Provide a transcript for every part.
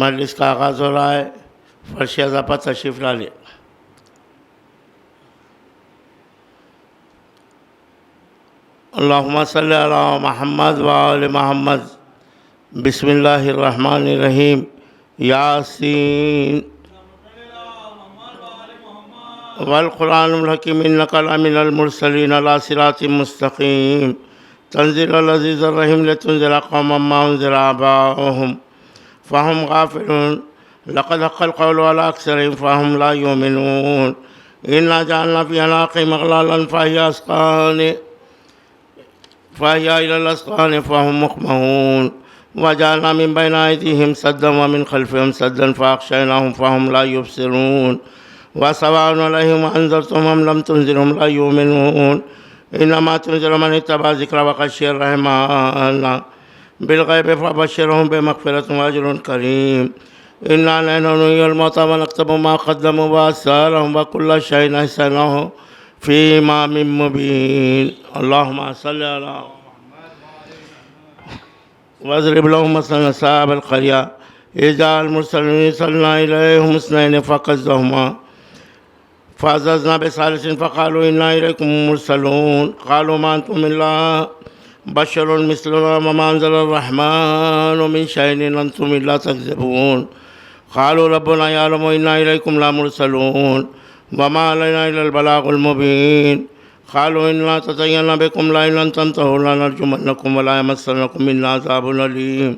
मजलिस का आगाज़ हो रहा है। फर्श अज़ापा तशरीफ़ ला लें। अल्लाहुम्मा सल्ली अला मुहम्मद व आले मुहम्मद। बिस्मिल्लाहिर्रहमानिर्रहीम। यासीन वल कुरानिल हकीम इन्नका लमिनल मुरसलीन अला सिरातिम मुस्तक़ीम। तंज़ीलुल अज़ीज़िर रहीम लितुनज़िरा क़ौमम मा उनज़िरा आबाउहुम फ़हुम गाफ़िलून। लक़द हक़्क़ल क़ौलु अला अक्सरिहिम फ़हुम ला युमिनून। इन्ना जअलना फ़ी अनाक़िहिम अग़लालन फ़हिय इलल अज़क़ानि फ़हुम मुक़महून। वजअलना मिन बैनि अयदीहिम सद्दन व मिन ख़ल्फ़िहिम सद्दन फ़अग़शयनाहुम फ़हुम ला युबसिरून। वसवाअन अलैहिम अअन्ज़रतहुम अम लम तुनज़िरहुम ला युमिनून। इन्नमा तुनज़िरु मन इत्तबअ ज़िक्र व ख़शिय अर्रहमान बिलग़ैबि फ़बश्शिरहुम बिमग़फ़िरतिन व अज्रिन करीम। इन्ना नहनु नुह्यिल मौता व नक्तबु मा क़द्दमू व आसारहुम व कुल्ल शैइन अहसयनाहु फ़ी इमामिम मुबीन। अल्लाहुम्मा सल्लि अला वज़रिब लहुम मसलन अस्हाबल क़रया इज़ जाअल मुरसलून अरसलना इलैहिम इस्नैनि फ़कज़्ज़बूहुमा फ़अज़ज़ना बिसालिसिन फ़क़ालू इन्ना इलैकुम मुरसलून। क़ालू मा अंतुम इल्ला बशरुन मिस्लुना व मा अंज़लर रहमानु मिन शैइन इन अंतुम इल्ला तकज़िबून। क़ालू रब्बुना यअलमु इन्ना इलैकुम लमुरसलून व मा अलैना इल्लल बलाग़ुल मुबीन। क़ालू इन्ना ततय्यरना बिकुम लइन लम तंतहू लनरजुमन्नकुम व ला यमस्सन्नकुम मिन्ना अज़ाबुन अलीम।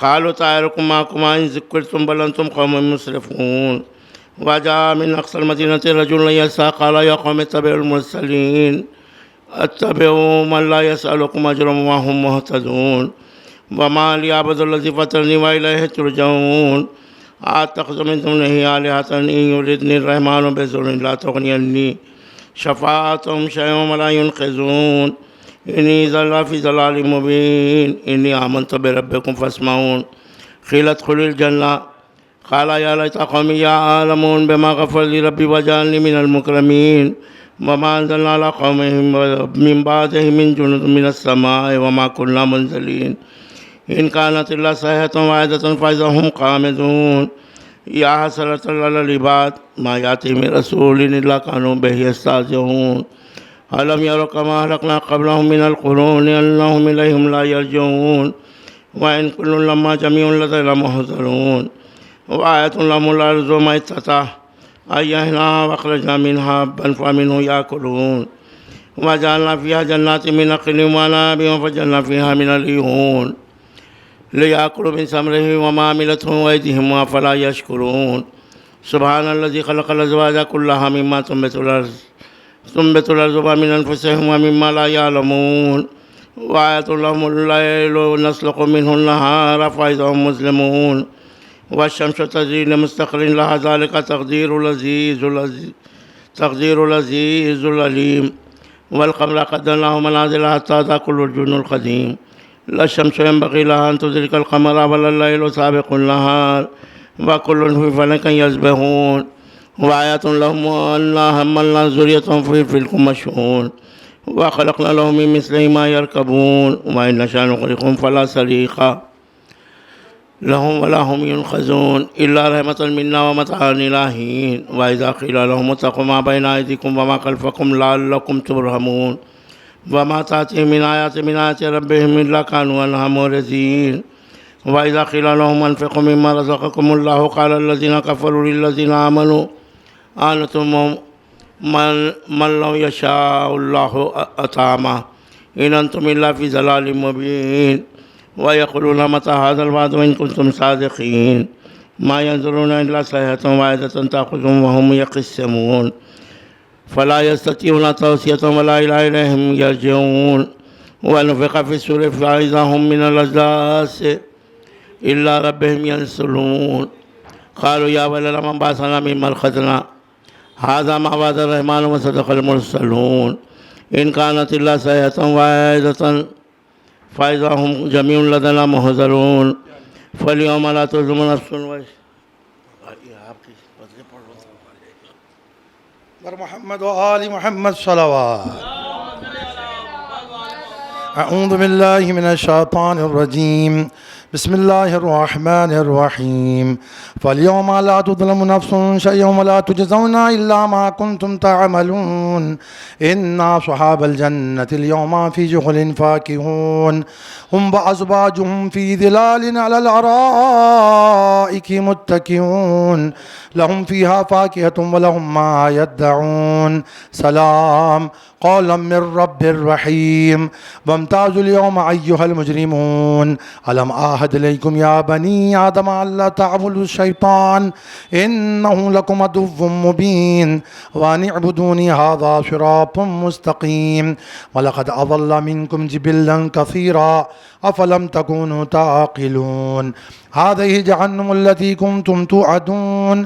क़ालू ताइरुकुम माकुम इन ज़िक्किरतुम बल अंतुम क़ौमुन मुस्रिफ़ून। वजाअ मिन अक़सल मदीनति रजुलुन यसअ क़ाल या क़ौम इत्तबिउल मुरसलीन अत्तबिउ मन ला यसअलुकुम अजरन व हुम मुहतदून। व मा ली अअबुदुल्लज़ी फ़तरनी व इलैहि तुरजऊन। अअत्तख़िज़ु मिन दूनिही आलिहतन इन युरिदनिर रहमानु बिज़ुर्रिन ला तुग़नि अन्नी शफ़ाअतुहुम शैअन व ला युनक़िज़ून। इन्नी इज़्ज़न लफ़ी ज़लालिम मुबीन। इन्नी आमनतु बिरब्बिकुम फ़स्मऊन। क़ील उद्ख़ुलिल जन्नह क़ाल या लैता क़ौमी यअलमून बिमा ग़फ़र ली रब्बी वजअलनी मिनल मुकरमीन। व मा अंज़लना अला क़ौमिहिम मिन बअदिहि मिन जुनुदिन मिनस समाइ व मा कुन्ना मुनज़िलीन। इन कानत इल्ला सयहतुन वाहिदतुन फ़इज़ा हुम क़ामिदून। या हसरतन अलल इबाद मा यातिहिम मिन रसूलिन इल्ला कानू बिही यस्ताहज़िऊन। अलम यरौ कमा अहलकना क़ब्लहुम मिनल क़ुरूनि अन्नहुम इलैहिम ला यरजिऊन। व इन कुल्लुन लम्मा जमीउन लदैना मुहज़रून। व आयतुन लहुमुल अर्ज़ु मैततन अहयैनाहा व अख़रजना मिनहा हब्बन फ़मिन्हु याकुलून। व जअलना फ़ीहा जन्नातिन मिन नख़ीलिन व अनाबिन व फ़जज़रना फ़ीहा मिनल उयून लियाकुलू मिन समरिही व मा अमिलतहु अयदीहिम अफ़ला यशकुरून। सुब्हानल्लज़ी ख़लक़ल अज़वाज कुल्लहा मिम्मा तुंबितुल अर्ज़ु व मिन अनफ़ुसिहिम व मिम्मा ला यअलमून। व आयतुन लहुमुल लैलु नस्लुक़ु मिन्हुन नहार फ़इज़ा हुम मुज़लिमून। वश्शम्सु तजरी लिमुस्तक़र्रिन लहा ज़ालिका तक़दीरुल अज़ीज़ुल अलीम। वल क़मरा क़द्दरनाहु मनाज़िला हत्ता अता कुल उर्जुनुल क़दीम। लश्शम्सु यंबग़ी लहा अन तुदरिकल क़मरा वलल लैलु साबिक़ुन नहार व कुल्लुन फ़ी फ़लकिन यस्बहून। व आयतुन लहुम अन्ना हम्मलना ज़ुर्रियतहुम फ़ील फ़ुल्किल मशहून। व ख़लक़ना लहुम मिन मिस्लिही मा यरकबून। व इन नशअ नुग़रिक़हुम फ़ला सरीक़ा लहुम व ला हुम युनक़ज़ून इल्ला रहमतन मिन्ना व मताअन इला हीन। व इज़ा क़ील लहुम इत्तक़ू मा बैना अयदीकुम व मा ख़ल्फ़कुम लअल्लकुम तुरहमून। व मा ताअतीहिम मिन आयाति रब्बिहिम इल्ला कानू अन्हा मुअरिज़ीन। व इज़ा क़ील लहुम अनफ़िक़ू मिम्मा रज़क़कुमुल्लाहु क़ाल अल्लज़ीना कफ़रू लिल्लज़ीना आमनू अनतुम मन लौ यशाउल्लाहु अतअमह इन अंतुम इल्ला फ़ी ज़लालिम मुबीन। व यक़ूलून मता हाज़ल वअदु इन कुंतुम सादिक़ीन। मा यंज़ुरूना इल्ला सयहतन वाहिदतन तअख़ुज़ुहुम व हुम यख़िस्सिमून। फ़ला यस्ततीऊना तौसियतन वला इलैहिम यरजिऊन। व नुफ़िख़ फ़िस्सूरि फ़इज़ा हुम मिनल अज़दासी इल्ला रब्बिहिम यंसिलून। क़ालू या वैलना मन बअसना मिन मरक़दिना हाज़ा मा वअदर रहमानु व सदक़ल मुरसलून। इन कानत इल्ला सयहतन वाहिदतन फ़इज़ा हुम जमीउन लदैना मुहज़रून। फ़ल्यौम ला तुज़्लमू नफ़्सुन मुहम्मद व आलि मुहम्मद सल्लल्लाहु। अऊज़ु बिल्लाहि मिनश शैतानिर रजीम। बिस्मिल्लाहिर्रहमानिर्रहीम फल्यौम ला तुज़लमु नफ्सुन शय'अन वला तुजज़ौना इल्ला मा कुन्तुम तअमलून इन्ना अस्हाबल जन्नति यौमा फ़ी जुहलिन फ़ाकिहून हुम व अज़वाजुहुम फ़ी ज़िलालिन अलल अराइकि मुत्तकिऊन लहुम फ़ीहा फ़ाकिहतुन व लहुम मा यद्दऊन सलाम क़ौलन मिर रब्बिर रहीम वम्ताज़ुल यौम अय्युहल मुजरिमून अलम आहद इलैकुम या बनी आदम अल्ला तअबुदु शैतान इन्नहु लकुम अदुव्वुम मुबीन व अन इअ्बुदूनी हाज़ा सिरातुम मुस्तक़ीम व लक़द अज़ल्ल मिनकुम जिबिल्लन कसीरा अफ़लम तकूनु ताक़िलून हाज़िहि जहन्नम अल्लती कुन्तुम तुअदून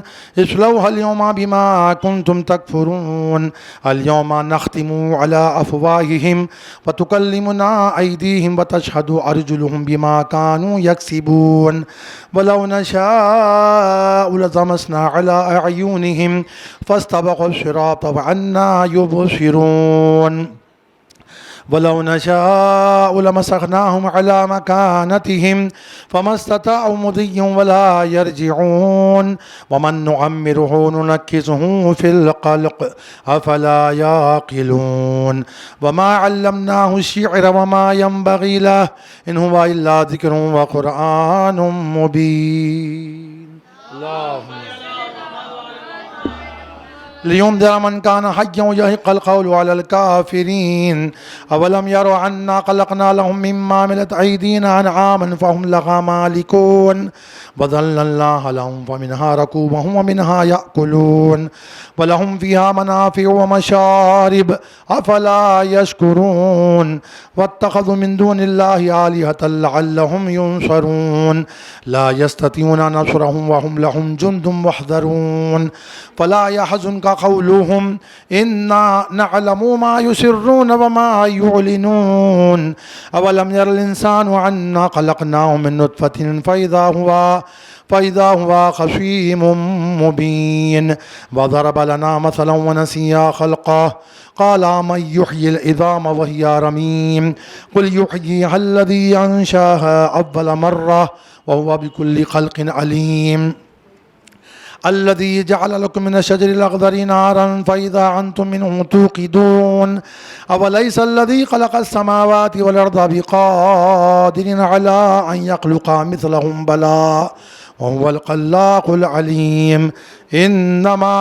इस्लौहा अल-यौमा बिमा कुन्तुम तकफ़ुरून अल-यौमा नख़्तिमु अला अफ़वाहिहिम व तुकल्लिमुना अयदीहिम व तशहदु अर्जुलुहुम बिमा कानू यक्सिबून वलौ नशाअ लतमस्ना अला अअयुनिहिम फ़स्तबक़ुस-सिरात व अन्ना युबसिरून वलौ नशाअ लमसख़नाहुम अला मकानतिहिम फ़मस्तताअू मुदिय्यन वला यरजिऊन वमन नुअम्मिरुहु नुनक्किसहु फ़िल ख़ल्क़ अफ़ला याक़िलून वमा अल्लमनाहु अश-शिअर वमा यंबग़ी लहु इन हुवा इल्ला ज़िक्रुन व क़ुरआनुम मुबीन लियुंज़िर मन कान हय्यन व यहिक़्क़ल क़ौलु अलल काफ़िरीन अवलम यरौ अन्ना ख़लक़ना लहुम मिम्मा अमिलत अयदीना अनआमन फ़हुम लहा मालिकून व ज़ल्लल्ना लहुम फ़मिनहा रकूबुहुम व मिनहा यअकुलून व लहुम फ़ीहा मनाफ़िअ व मशारिब अफ़ला यशकुरून वत्तख़ज़ू मिन दूनिल्लाहि आलिहतन लअल्लहुम युनसरून ला यस्ततिऊना नस्रहुम व हुम लहुम जुंदुम मुहज़रून फ़ला यहज़ुनका क़ौलुहुम इन्ना नअलमु मा युसिर्रून व मा युअलिनून अवलम यरल इंसानु अन्ना ख़लक़नाहु मिन नुत्फ़तिन फ़इज़ा हुवा ख़सीमुम मुबीन व ज़रब लना मसलन व नसिया ख़ल्क़ह क़ाल मन युह्यिल इज़ाम व हिया रमीम क़ुल युह्यिहा अल्लज़ी अंशअहा अव्वल मर्रह व हुवा बिकुल्लि ख़ल्क़िन अलीम अल्लज़ी जअल लकुम मिन अश-शजरिल अख़ज़रि नारन फ़इज़ा अंतुम मिन्हु तूक़िदून अवलैसा अल्लज़ी ख़लक़स-समावाति वल अर्ज़ बिक़ादिरिन अला अन यख़्लुक़ा मिस्लहुम बला व हुवल ख़ल्लाक़ुल अलीम इन्नमा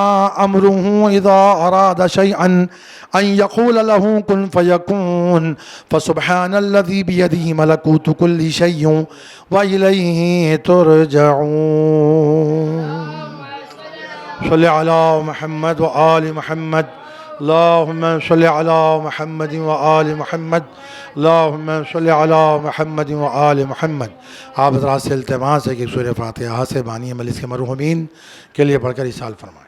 अम्रुहु इज़ा अरादा शैअन अन यक़ूल लहु कुन फ़यकून फ़सुब्हानल्लज़ी बियदिहि मलकूतु कुल्लि शैइन व इलैहि तुरजऊन सल्लि अला मुहम्मद व आलि मुहम्मद अल्लाहुम्मा सल्लि अला मुहम्मद व आलि मुहम्मद अल्लाहुम्मा सल्लि अला मुहम्मद व आलि मुहम्मद। आप हज़रात से इल्तिमास है कि सूरह फ़ातिहा से बानी मजलिस के मरहूमीन के लिए पढ़कर इरशाद फरमाएं।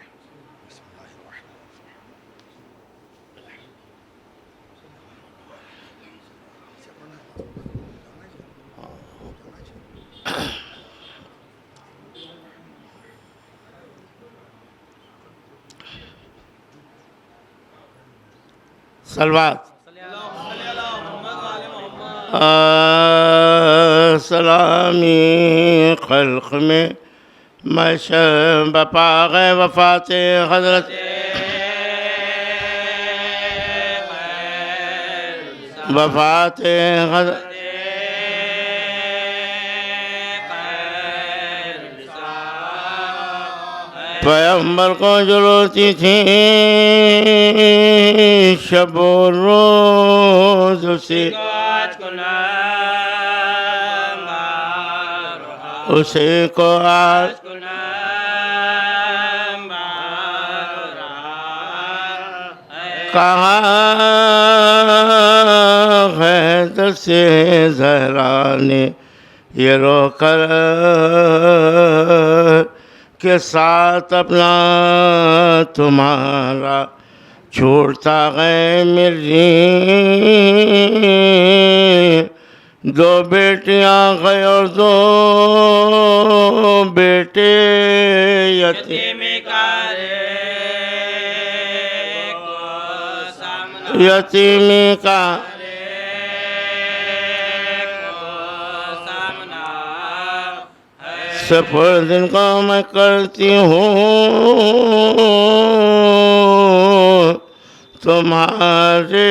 सलवात सलामी खल्क़ में मशब पाग़ वफ़ात हज़रत वफ़ात हज़रत पैगंबर को ज़रूरत थी शब रोज़ उसे को आज कहा हैदर से ज़हरा ने ये रोकर के साथ अपना तुम्हारा छोड़ता है मेरी दो बेटियां गए और दो बेटे यतीमी का सफर को मैं करती हूँ तुम्हारा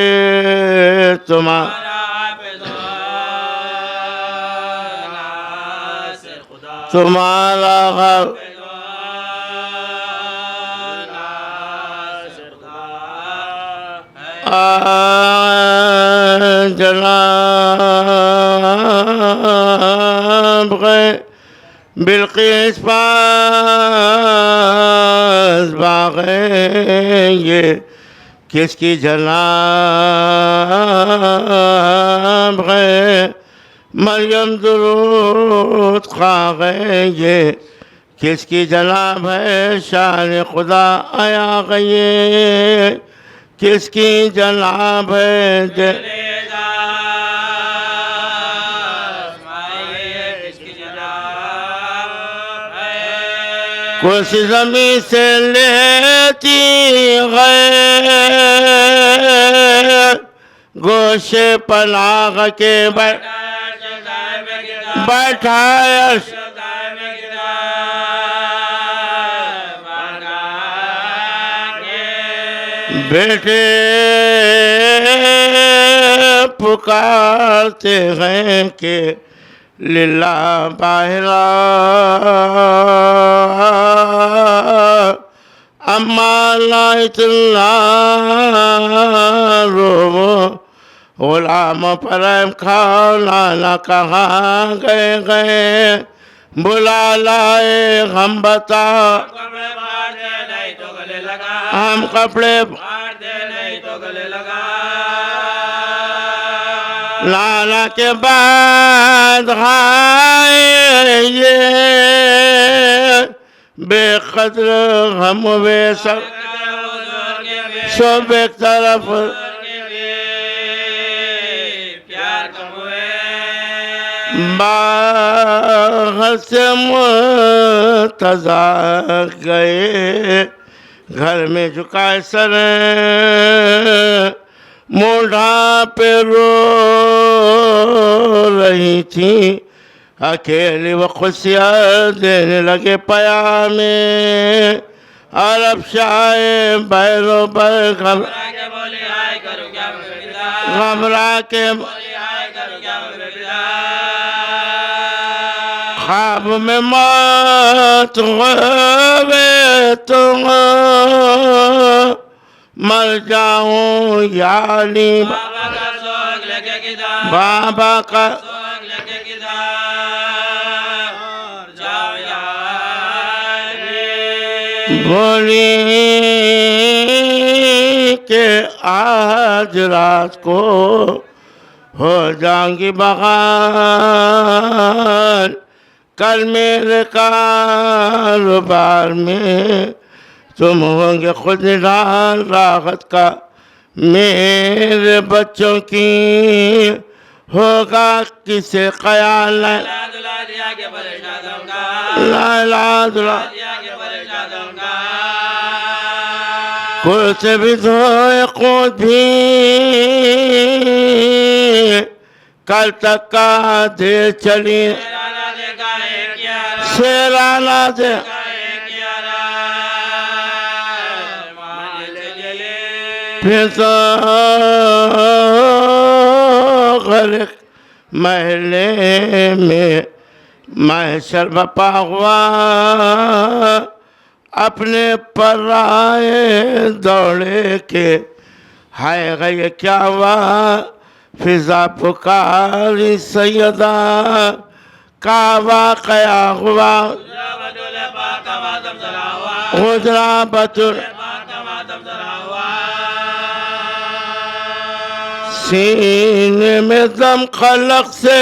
जनाब गए बिल्किस पास बाग़े ये किसकी जनाब गए मरियम दुरूद खागे ये किसकी जनाब है शान खुदा आया गए किसकी जनाब है कुछ ज़मीं से लेती गए गोशे पनाग के बैठाया बेटे पुकारते हैं कि लिल्ला बाहिरा अम्मा लाइतल्ला रोमो गुलाम परम खाना न कहाँ गए बुला लाए हम बता हम कपड़े लाना के बाद ये बेकद्र हम वे सब एक तरफ बाहर से मुर्तज़ा गए घर में झुकाए सर मूढ़ा पे रो रही थी अकेली वो खुशियाँ देने लगे पयामे अरब शाह बैरों पर घबरा के ख्वाब में मौत होवे तुम मर जाऊं यानी बाबा का बोली के आज रात को हो जाएंगी बहार कल मेरे कारोबार में तुम होंगे खुद निराल राहत का मेरे बच्चों की होगा किसे ख्याल कुछ भी धोए खुद भी कल तक का देर चली शेराना से फिर तो घर महले में महशर बपा हुआ अपने पर आए दौड़े के हाय गए क्या हुआ फिजा पुकारी सैयदा का वाक़या हुआ हुजरा बतुर सीने में दम खलक से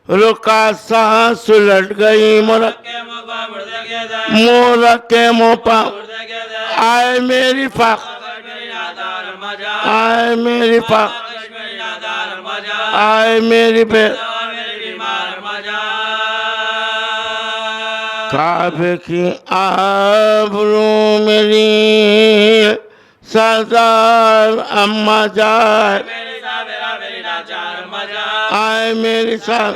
रुका सांस उलट गई मोरा के मुँह पर आए मेरी फाक आए मेरी फाक आए मेरी बे काबे की आबरू मेरी सरदार अम्मा जाए आए मेरी साथ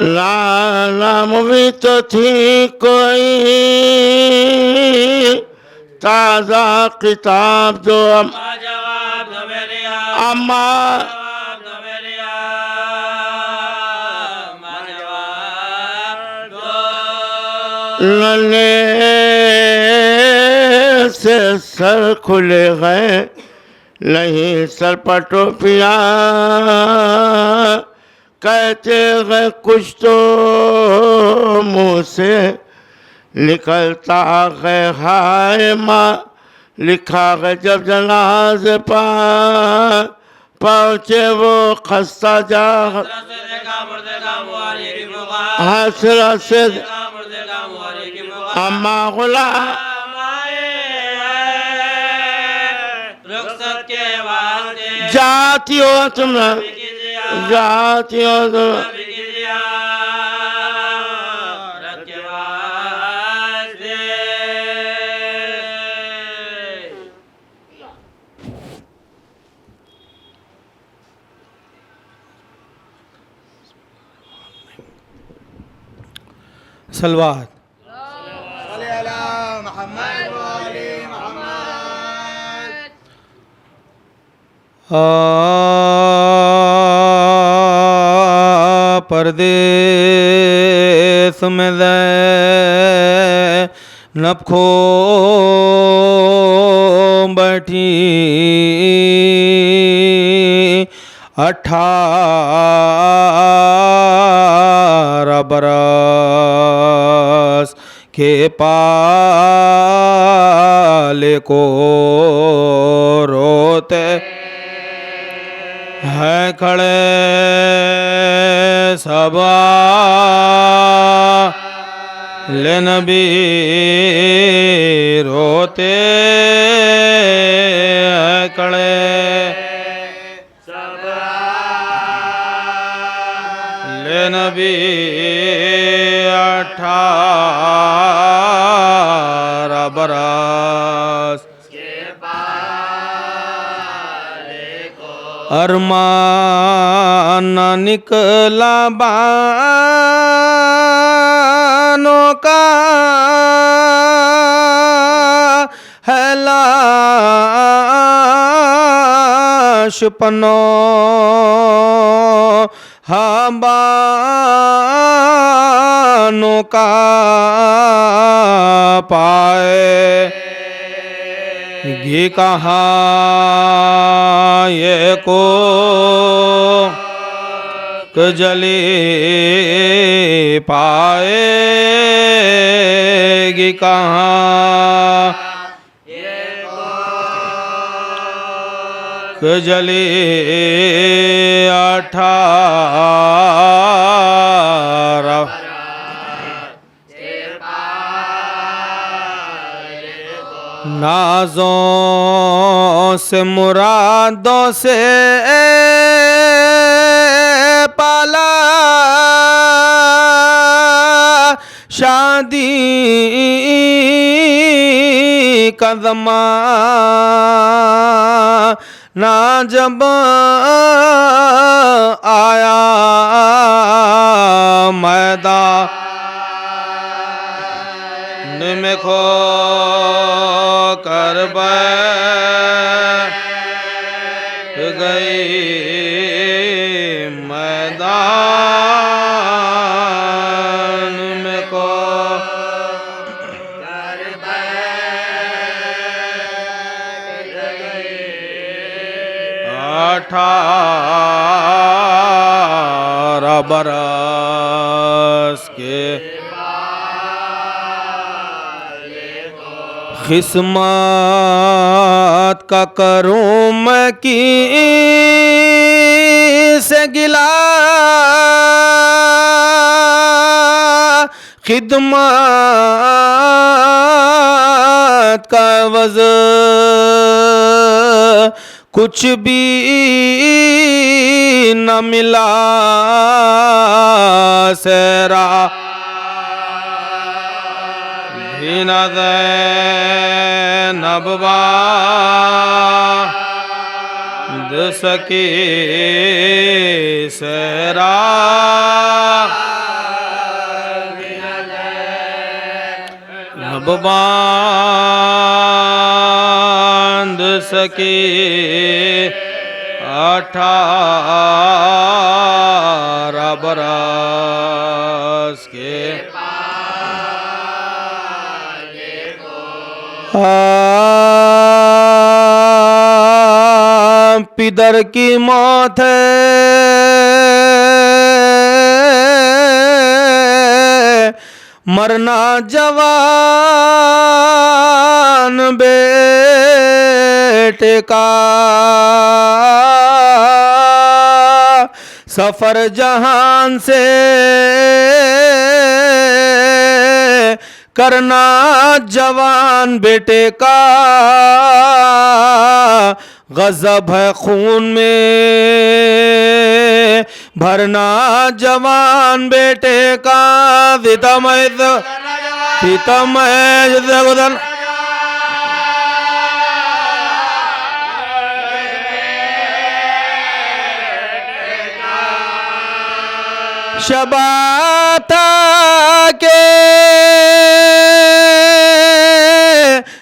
नाम भी तो थी कोई ताज़ा किताब दो जवाब दो मेरे अम्मा जवाब दो मेरे जवाब दो नन्हे से सर खुले गए नहीं सर पर टोपियाँ कहते गए कुछ तो मुँह से निकलता गए हाय माँ लिखा गए जब जनाज़े पर पहुँचे वो खस्ता जा हसरा से अम्मा गुलाम रुखसत के वास्ते जाती हो तुम जाती हो तुम रत के वास्ते सलवात परदेस में ज़ैनब खो बैठी 18 बरस के पाले को रोते है खड़े सबा ले नबी रोते है खड़े ले नबी 18 बरस अरमान निकला बानों का है लाश पनो बानों का पाए घी कहाँ ये को जली पाएगी कहाँ जली 18 नाजों से मुरादों से पाला शादी का ज़माना जब आया मैदान में खो कर बैठ गई मैदान में को 18 बरस के किस्मत का करूं मैं की से गिला खिदमत का वज़ कुछ भी न मिला सेरा न नबवा द सके सेरा बांध सके 18 बरस के पिदर की मौत है मरना जवान बेटे का सफर जहान से करना जवान बेटे का गजब है खून में भरना जवान बेटे का सितम शबाता के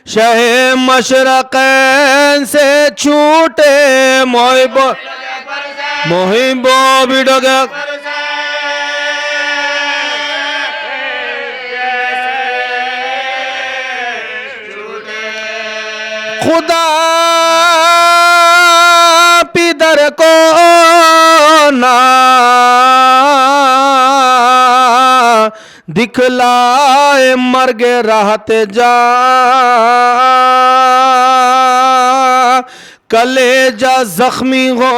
शहे मशरक़ैन से छूटे मोहिबो बिडो गया खुदा पिदर को ना दिखलाए मर्गे रहते जा कलेजा जख्मी हो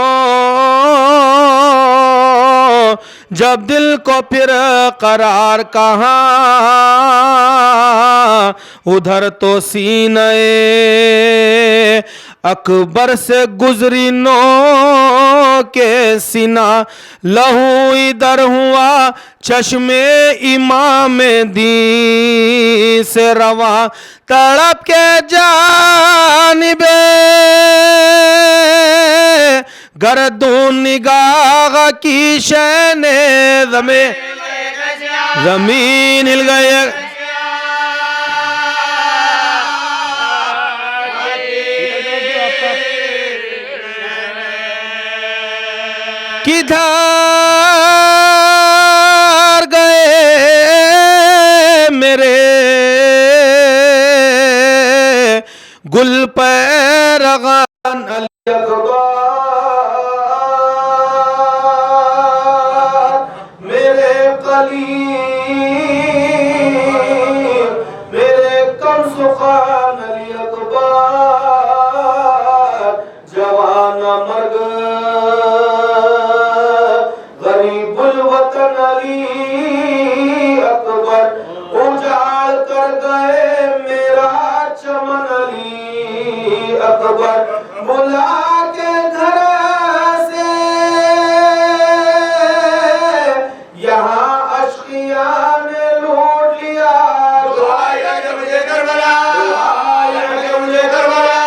जब दिल को फिर करार कहाँ उधर तो सीने अकबर से गुजरी नो के सीना लहू इधर हुआ चश्मे इमाम दी से रवा तड़प के जानिबे गर्दून निगाह की शैने जमीन हिल गए किधर गए मेरे गुल पैरगान अली अकबर मेरे कलीम मेरे कमसुखान अली अकबर जवान मर्ग गरीबुल वतन अली अकबर उजाड़ कर गए मेरा चमन अली अकबर बुला के घर से यहाँ अश्किया ने लूट लिया मुझे करबला मुझे करबला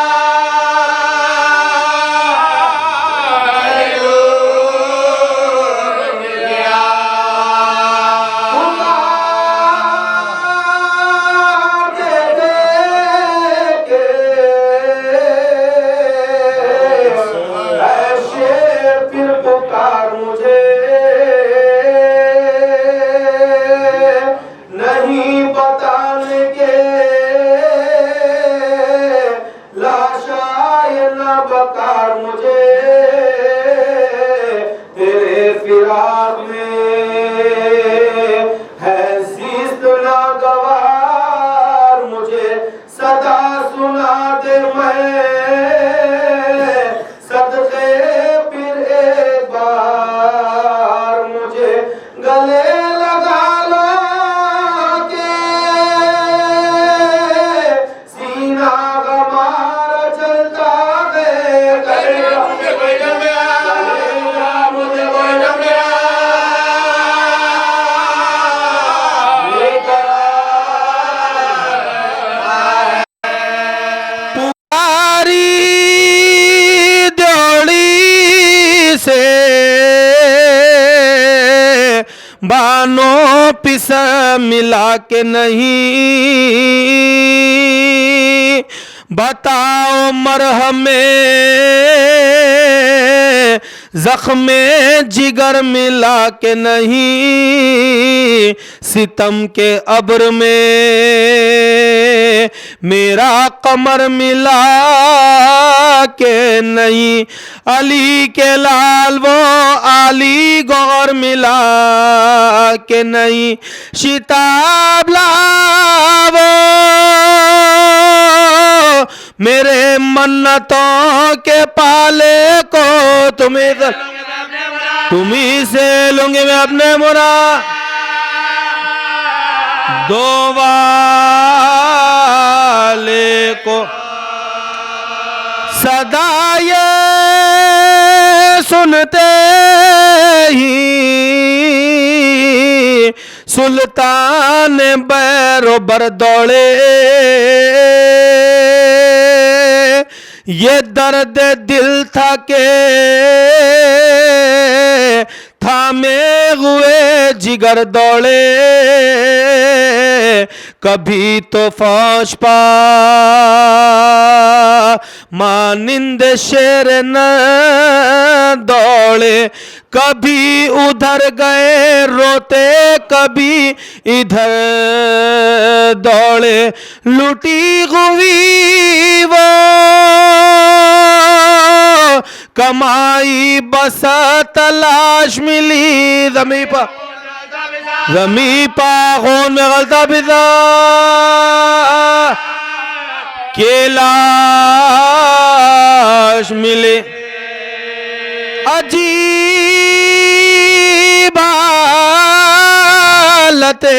बानो पिस मिला के नहीं बताओ मरहमे जख्मे जिगर मिला के नहीं, सितम के अब्र में मेरा कमर मिला के नहीं, अली के लाल वो आली गौर मिला के नहीं, शिताब लावो मेरे मन्नतों के पाले को, तुम्ही से लूंगे मैं अपने मुरा, दो वाले को सदा ये सुनते ही सुल्तान बैरोबर दौड़े, ये दर्द दिल था के थामे हुए जिगर दौड़े, कभी तो फौज पा मानिंद शेर न दौड़े, कभी उधर गए रोते कभी इधर दौड़े, लुटी हुई वो कमाई बस तलाश मिली, ज़मीं पा खून में गलता बिजा के लाश मिले, अजीब हालते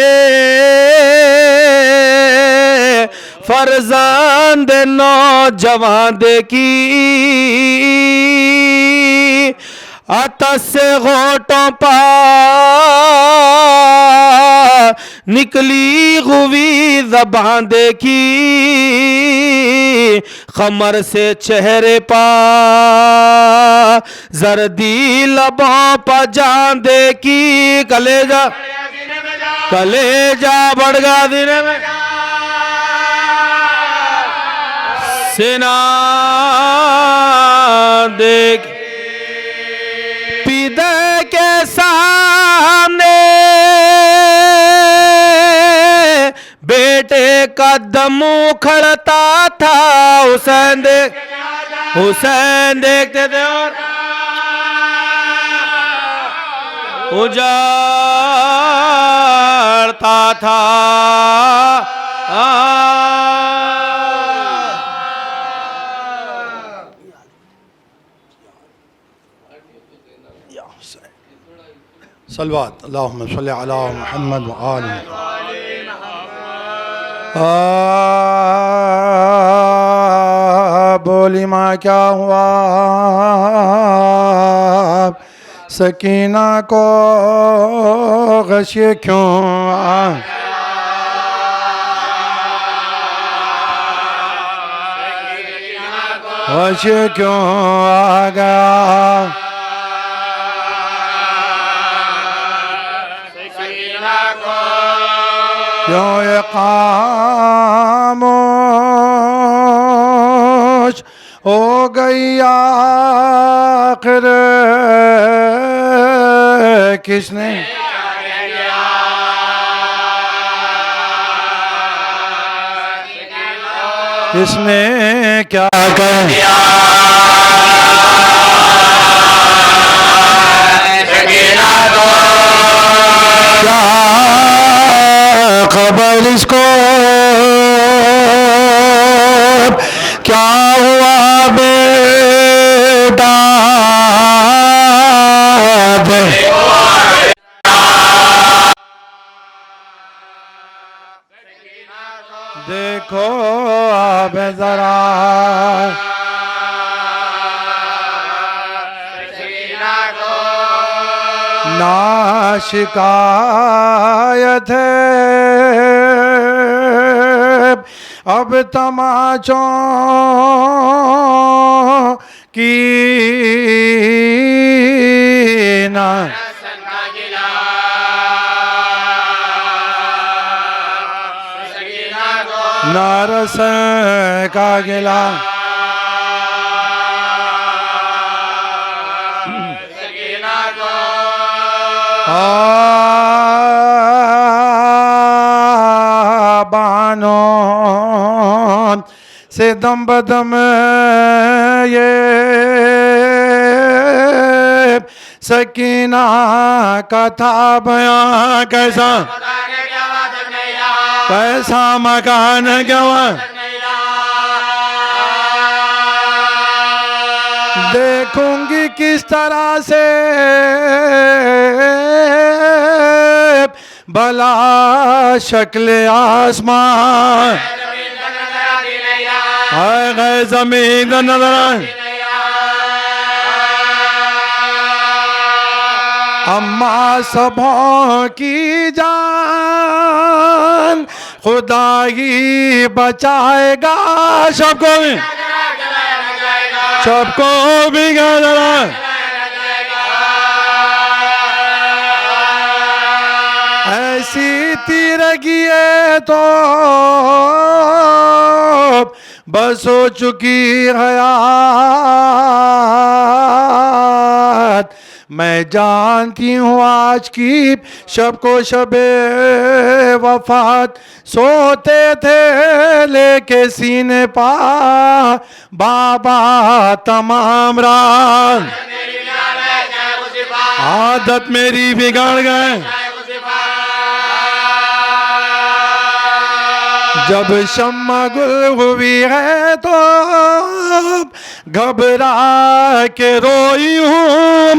फरजंद नौजवान देखी, आतश से होठों पर निकली हुई ज़बान देखी, खमर से चेहरे पर जर्दी लबों पर जान देखी, कलेजा बढ़ गया सीने में, सीना देख पिता के सामने बेटे का दम उखड़ता था, हुसैन देखते थे और उजाड़ता था, सलवात अल्लाहुम्मा सल्ली अला मुहम्मद व आलि बोली माँ क्या हुआ सकीना को गशिए क्यों गशिए क्यों आ गया, क्यों ये खामोश हो गई आखिर किसने इसने क्या किया, क्या खबर इसको, क्या हुआ बेटा देखो अब जरा ना शिकायत है अब तमाचों की ना, नारस का गिला सकीना को बानो से दम बदम ये सकीना का था बयां कैसा बताने क्या बात नहीं रहा कैसा मकान गवा नहीं रहा देखूंगी किस तरह से भला शक्ल आसमान जमीन का नजर आती नहीं रहा है गए जमीन का नजर अम्मा सबों की जान खुदा ही बचाएगा सबको सबको भी जरा ऐसी तीरगी है तो बस हो चुकी हयात मैं जानती हूँ आज की शब को शबे वफात सोते थे लेके सीने पा बाबा तमाम रात आदत मेरी बिगड़ गए जब शम्मा गुल हुई है तो घबरा के रोई हूँ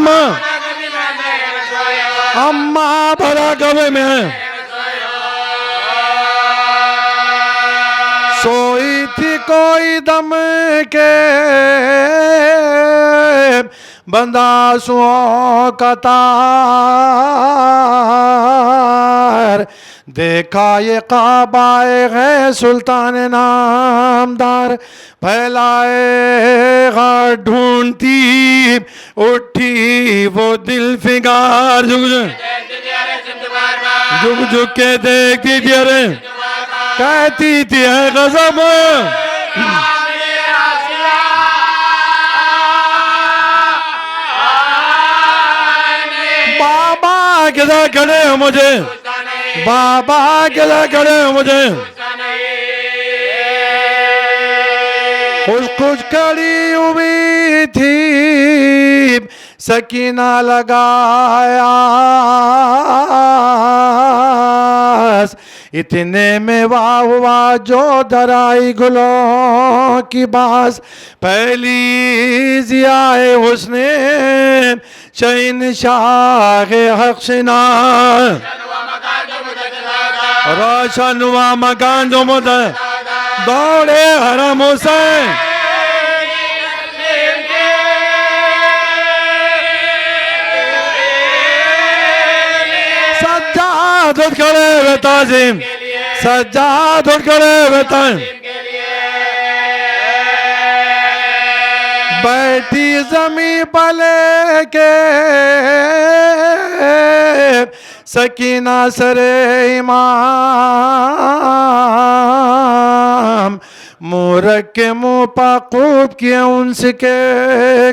अम्मा भरा गवे में है सोई थी कोई दम के बंदा सुओं कतार देखा ये काबाए है सुल्तान नामदार फैलाएगा ढूंढती उठी वो दिल फिगार झुक झुक के देखती थी अरे कहती थी है गजब बाबा किधर खड़े हो मुझे बाबा किधर खड़े हो मुझे कुछ खड़ी हुई थी सकीना लगाया इतने में वाह हुआ जो दराई गुलों की बास पहली जियाए उसने शहीन शाह हक्सिना रोशन हुआ मकान जो मुद दौड़े हरम हुसैन सज्जाद उठ खड़े हुए ताजिम सज्जाद उठ खड़े हुए बैठी जमी पले के सकीना सरे इमाम मूरख के मुँह पर खूब किए उनके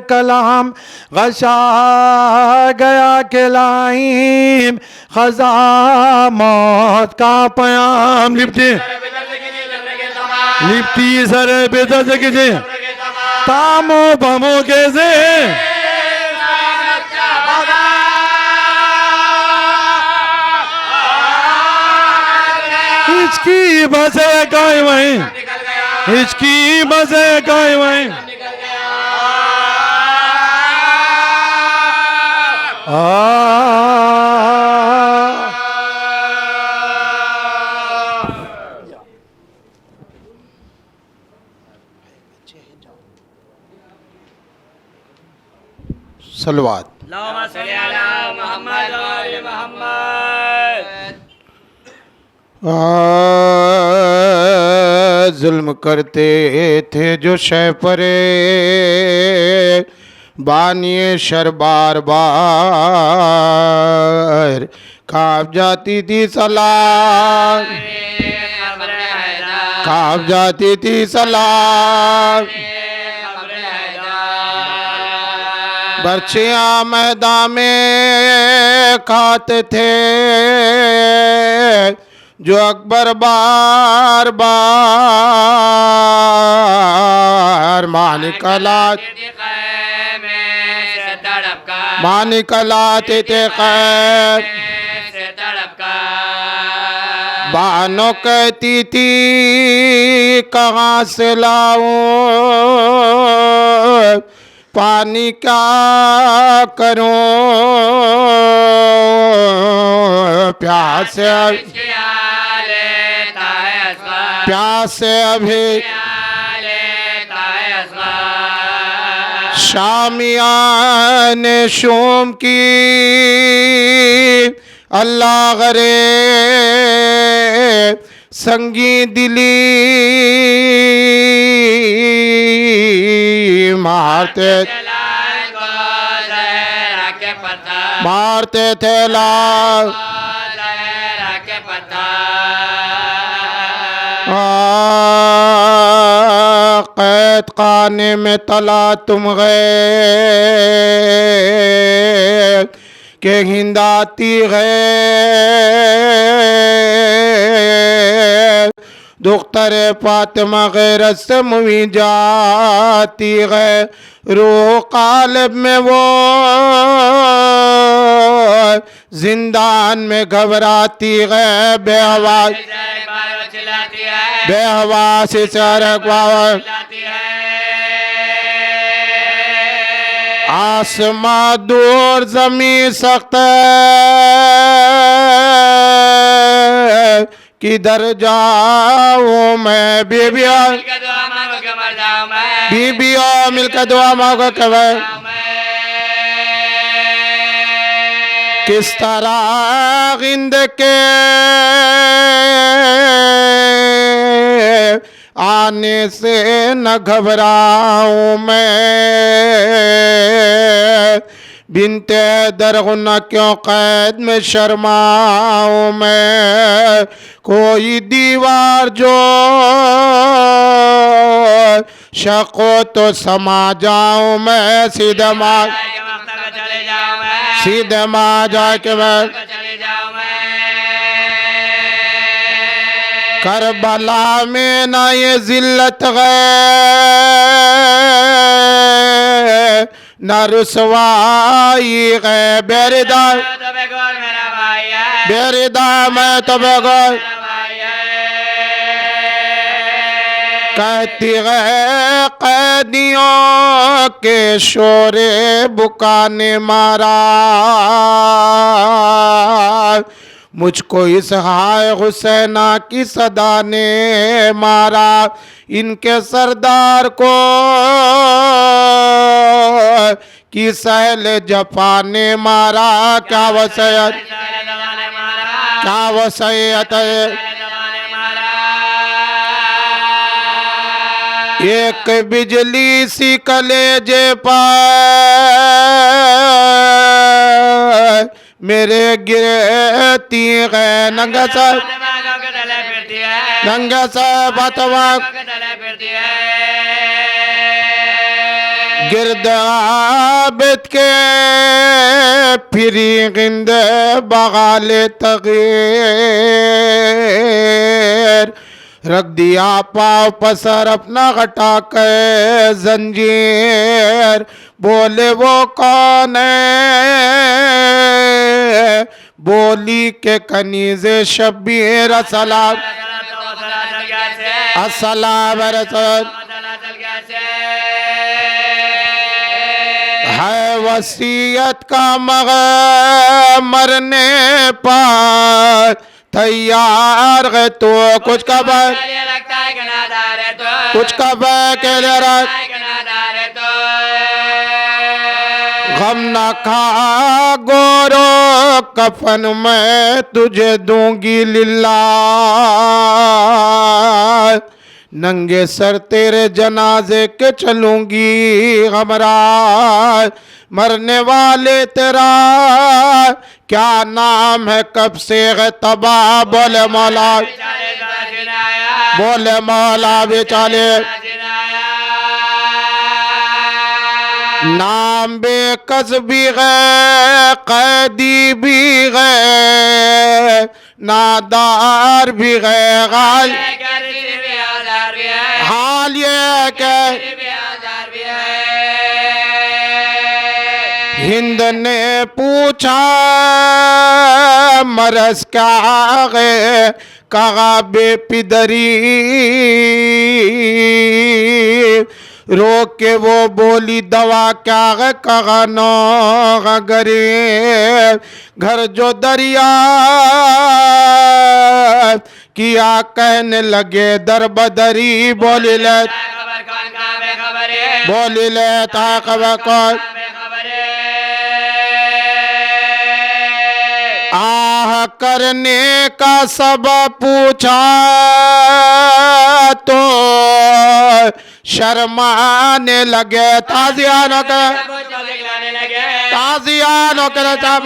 कलाम गशा गया के लाइम खजा मौत का पयाम लिपटी सर बेदर्द के तामो बमो के से इसकी बसे गाय वहीं इसकी बसे गाय वहीं सलवात अल्लाहुम्मा सल्ली अला मुहम्मद व आले मुहम्मद जुल्म करते थे जो शय परे बानिए शर बार काँप जाती थी सलाह कांप जाती थी सलाम। बर्चियां मैदान में खाते थे जो अकबर बार बार माँ निकलाते थे खैर। बानो कहती थी कहाँ से लाऊं पानी क्या करूं प्यासे अभी शामियान शूम की अल्लाह करे संगी दिली मारते थे लाल कैद खाने में तला तुम गए के हिंदाती गए दुख्तर फातिमा गैरत से मुई जाती गए रूह कालब में वो जिंदान में घबराती गए बेहवास आसमां दूर जमीन सख्त किधर जाऊं मैं बीबिया मिलकर दुआ मांगो कबर किस तरह गिंद के आने से न घबराऊं मैं बिनते दरगुना क्यों कैद में शर्माऊं मैं कोई दीवार जो शको तो समा जाऊं मैं सीधे माँ जाके मैं करबला में ना ये जिल्लत गए न रुसवाई गए बेरिदा मैं तो बेगोर कहती गए कैदियों के शोरे बुका ने मारा मुझको इस हाय हुसैना की सदा ने मारा इनके सरदार को की सहल जफा ने मारा क्या वसीयत है एक बिजली सी कलेजे पर मेरे गिरती गए नंगा सा बतवा गिरद आबिद के फिरी गिंद बगाले तगीर रख दिया पाव पसर अपना घटा के जंजीर बोले वो कौन है बोली के कनीज़े शब्बीर अस्सलाम है वसीयत का मरने पर तैयार है तो कुछ कब के लिए रख गम न खा गोरो कफन में तुझे दूंगी लिल्ला नंगे सर तेरे जनाजे के चलूंगी हमरा मरने वाले तेरा क्या नाम है कब से है तबाह बोले मौला बोले मौला बेचाले नाम बेकस भी गए कैदी भी गए नादार भी गए हाल ये के हिंद ने पूछा मरस क्या गए कहा बेपिदरी रोक के वो बोली दवा क्या है कहा नो गरे घर जो दरिया किया कहने लगे दर बदरी बोली ले ता खबर कौन आह करने का सब पूछा तो शर्माने लगे ताजियानो कर चाप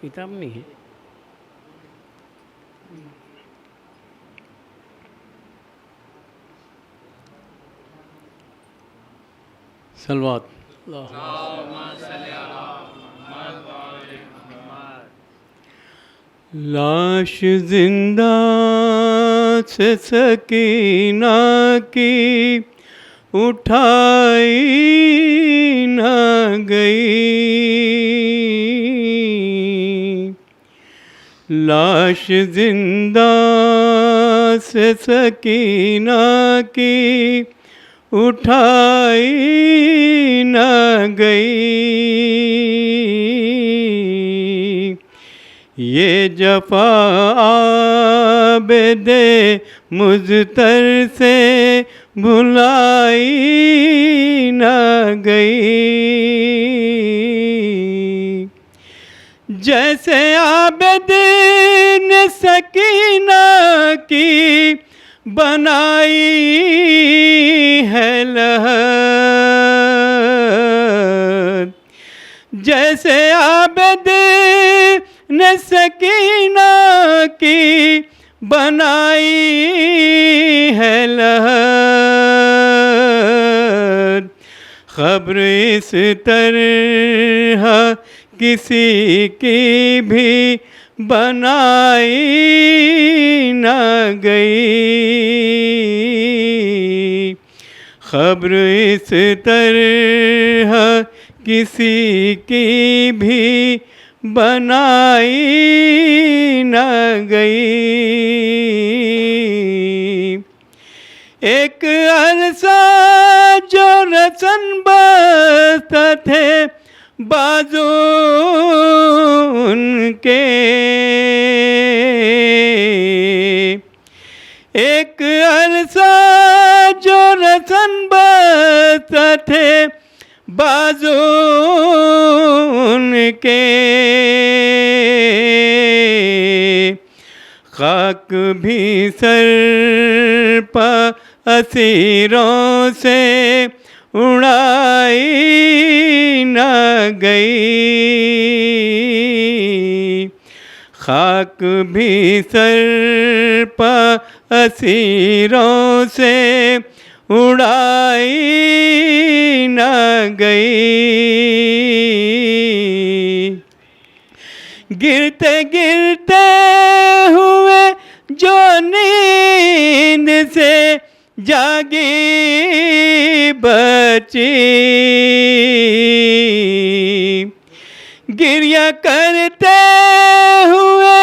किताब नहीं है सलवात लाश जिंदा से सकीना की उठाई न गई लाश जिंदा से सकीना की उठाई न गई ये जफा आबदे मुज़तर से भुलाई न गई जैसे आबदे ने सकीना की बनाई है लहर जैसे आबदे ने सकीना की बनाई है लहर खबर इस तरह किसी की भी बनाई न गई खबर इस तरह किसी की भी बनाई न गई एक अरसा जो रसन बसते थे बाजू उनके एक अरसा जो रसन बसते थे बाजू उनके खाक भी सर पर असीरों से उड़ाई न गई खाक भी सर पर असीरों से उड़ाई न गई। गिरते गिरते हुए जो नींद से जागी बची, गिरिया करते हुए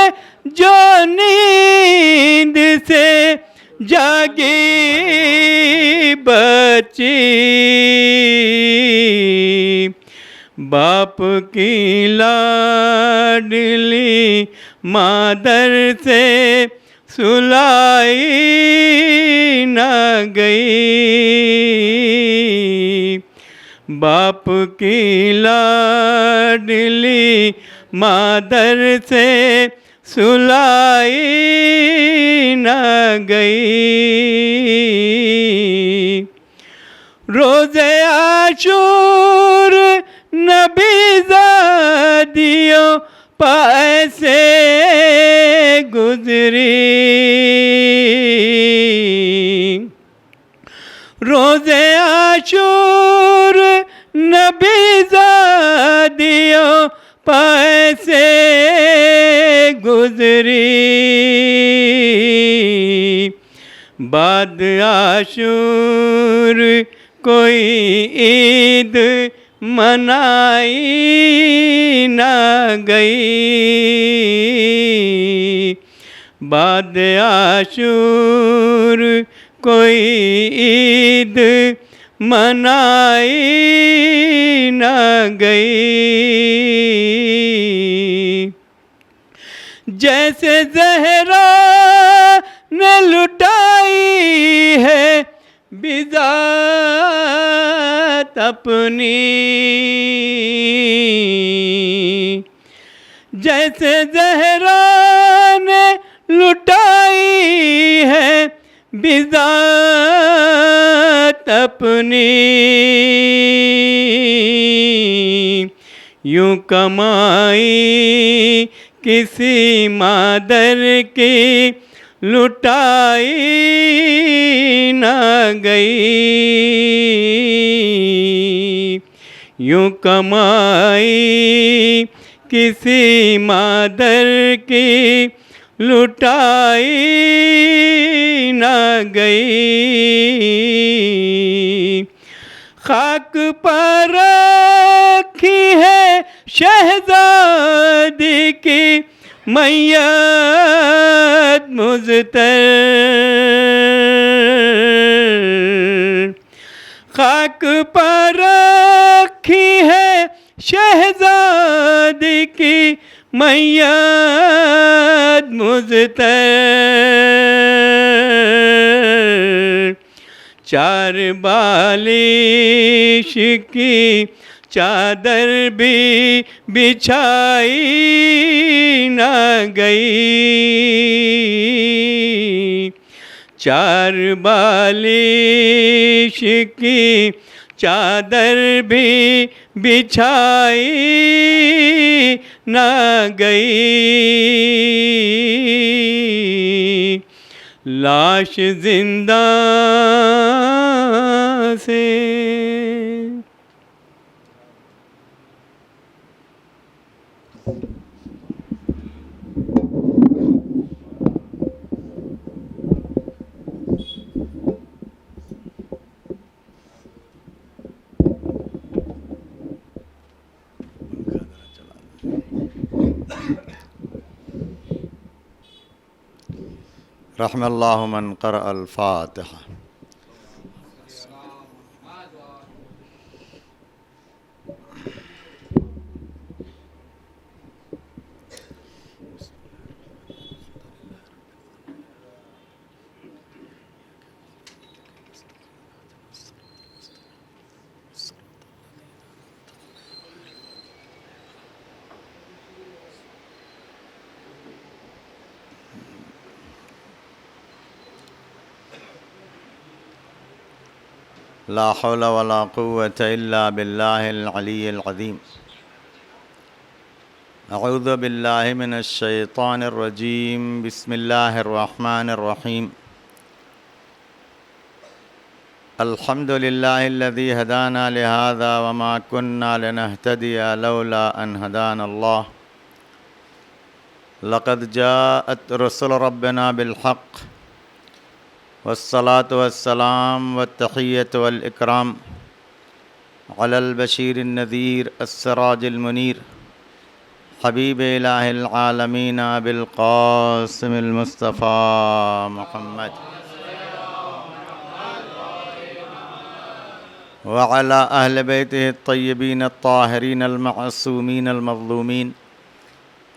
जो नींद से जागी बची, बाप की लाडली मादर से सुलाई न गई। बाप की लाडली मादर से सुलाई न गई। रोज़े आशूर नबी ज़ादियों पैसे गुजरी, रोज़े आशूर नबी ज़ादियों पैसे गुजरी। बाद आशूर कोई ईद मनाई न गई। बाद आशूर कोई ईद मनाई न गई। जैसे ज़हरा ने लुटाई है बिज़ात अपनी, जैसे ज़हरा ने लुटाई है बिज़ात अपनी, यूं कमाई किसी मादर की लुटाई न गई। यूं कमाई किसी मादर की लुटाई न गई। खाक पर रखी है शहज़ादी की मैयत मुज़तर, खाक पर रखी है शहज़ादी की मैयत मुज़तर। चार बालिश की चादर भी बिछाई न गई। चार बालिश की चादर भी बिछाई न गई। लाश जिंदा से रहमल्लाहु मन क़रअ अल फ़ातिहा। ला हौला वला कुव्वता इल्ला बिल्लाहिल अलीय्यिल अज़ीम। अऊज़ु बिल्लाहि मिनश शैतानिर रजीम बिस्मिल्लाहिर रहमानिर रहीम अल्हम्दुलिल्लाहिल्लज़ी हदाना लिहाज़ा वमा कुन्ना लिनहतदिया लौला अन हदानल्लाह लक़द जाअत रुसुलु रब्बिना बिलहक़्क़ वस्सलातु वस्सलाम वत्तहिय्यतु वल इकराम अलल बशीरिन नज़ीर अस्सराजिल मुनीर हबीब इलाहिल आलमीन अबिल क़ासिमिल मुस्तफ़ा मुहम्मद व अला अहले बैतिहि अत्तय्यबीन अत्ताहिरीन अलमअसूमीन अलमज़लूमीन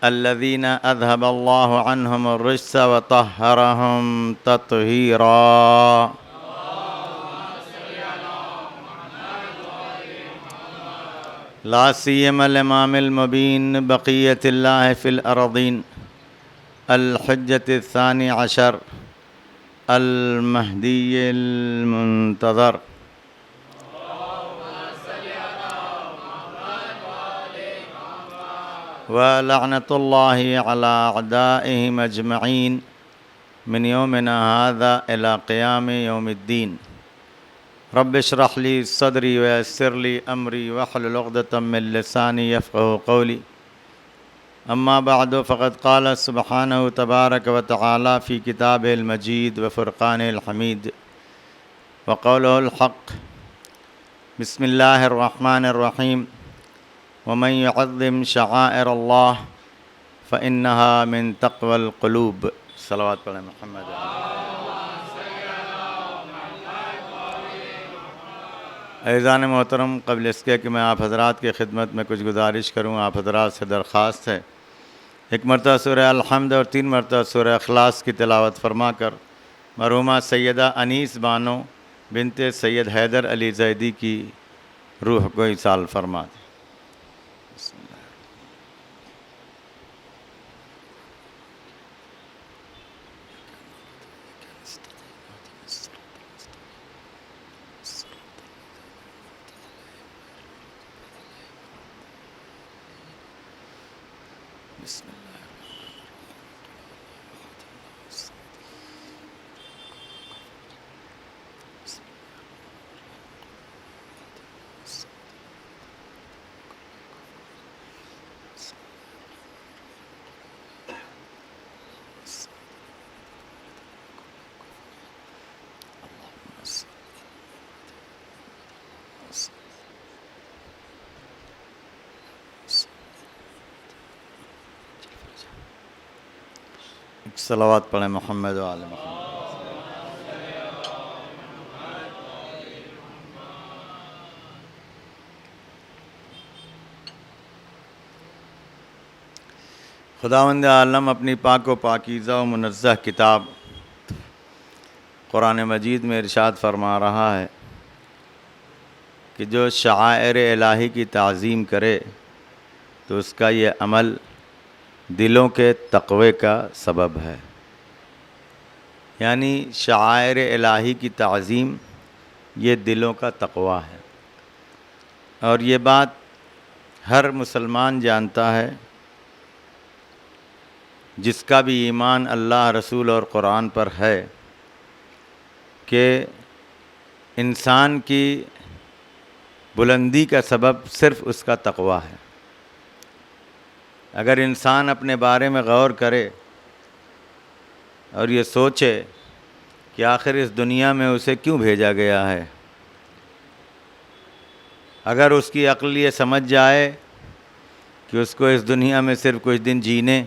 अल्लज़ीना अज़हबल्लाहु अन्हुम अर्रिज्स व तह्हरहुम तत्हीरा। ला सियमल इमामिल मुबीन बक़ियतिल्लाहि फ़िल अर्ज़ीन अल हुज्जतिस्सानी अशर अल महदीयिल मुंतज़र। व लअनतुल्लाहि अला अअदाइहिम अजमईन मिन यौमिना हाज़ा इला क़ियामि यौमिद्दीन। रब्बि इश्रह ली सदरी व यस्सिर ली अमरी वहलुल उक़दतम मिन लिसानी यफ़क़हू क़ौली। अम्मा बअदु फ़क़द क़ाल सुब्हानहु तबारक व तआला फ़ी किताबिहिल मजीद व फ़ुरक़ानिल हमीद व क़ौलुहुल हक़्क़। बिस्मिल्लाहिर रहमानिर रहीम। वमन युअज़्ज़िम शआइरल्लाह फ़इन्नहा मिन तक़वल क़ुलूब। सलावत पढ़ें मुहम्मद। ऐज़ान मोहतरम, क़ब्ल इसके कि मैं आप हज़रात की खिदमत में कुछ गुजारिश करूँ, आप हज़रात से दरख्वास्त है एक मरतबा सूरह अल-हम्द और 3 मरतबा सूरह इख़लास की तिलावत फरमा कर मरहुमा सैयदा अनीस बानो बिनते सैयद हैदर अली ज़ैदी की रूह को इसाल फरमा दें। सलावत पढ़ें मोहम्मद व आले मोहम्मद। खुदावंद आलम अपनी पाक व पाकीज़ा व मुनज़्ज़ह किताब कुरान मजीद में इरशाद फरमा रहा है कि जो शआइर इलाही की ताज़ीम करे तो उसका ये अमल दिलों के तक़वे का सबब है। यानी शआइर इलाही की ताज़ीम ये दिलों का तक़वा है और ये बात हर मुसलमान जानता है जिसका भी ईमान अल्लाह रसूल और कुरान पर है कि इंसान की बुलंदी का सबब सिर्फ़ उसका तक़वा है। अगर इंसान अपने बारे में गौर करे और ये सोचे कि आखिर इस दुनिया में उसे क्यों भेजा गया है, अगर उसकी अक्ल ये समझ जाए कि उसको इस दुनिया में सिर्फ़ कुछ दिन जीने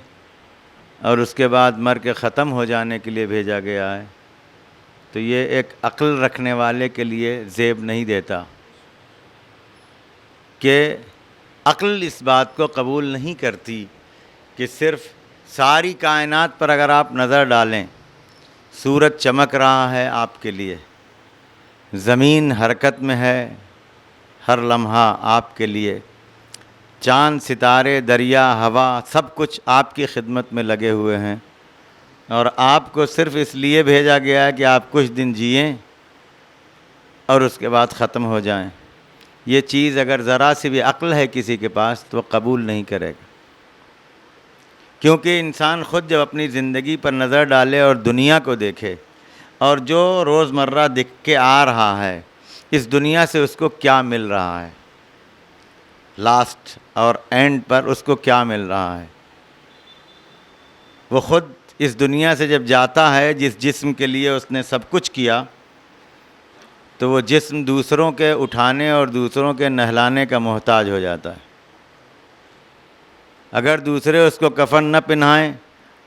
और उसके बाद मर के ख़त्म हो जाने के लिए भेजा गया है, तो ये एक अक्ल रखने वाले के लिए ज़ेब नहीं देता कि अक्ल इस बात को कबूल नहीं करती कि सिर्फ़ सारी कायनात पर अगर आप नज़र डालें, सूरज चमक रहा है आपके लिए, ज़मीन हरकत में है हर लम्हा आपके लिए, चाँद सितारे दरिया हवा सब कुछ आपकी खिदमत में लगे हुए हैं और आपको सिर्फ़ इसलिए भेजा गया है कि आप कुछ दिन जिएं और उसके बाद ख़त्म हो जाएं। ये चीज़ अगर ज़रा सी भी अक्ल है किसी के पास तो कबूल नहीं करेगा। क्योंकि इंसान ख़ुद जब अपनी ज़िंदगी पर नज़र डाले और दुनिया को देखे और जो रोज़मर्रा दिख के आ रहा है, इस दुनिया से उसको क्या मिल रहा है, लास्ट और एंड पर उसको क्या मिल रहा है, वो ख़ुद इस दुनिया से जब जाता है, जिस जिस्म के लिए उसने सब कुछ किया, तो वो जिस्म दूसरों के उठाने और दूसरों के नहलाने का मोहताज हो जाता है। अगर दूसरे उसको कफन न पहनाएं,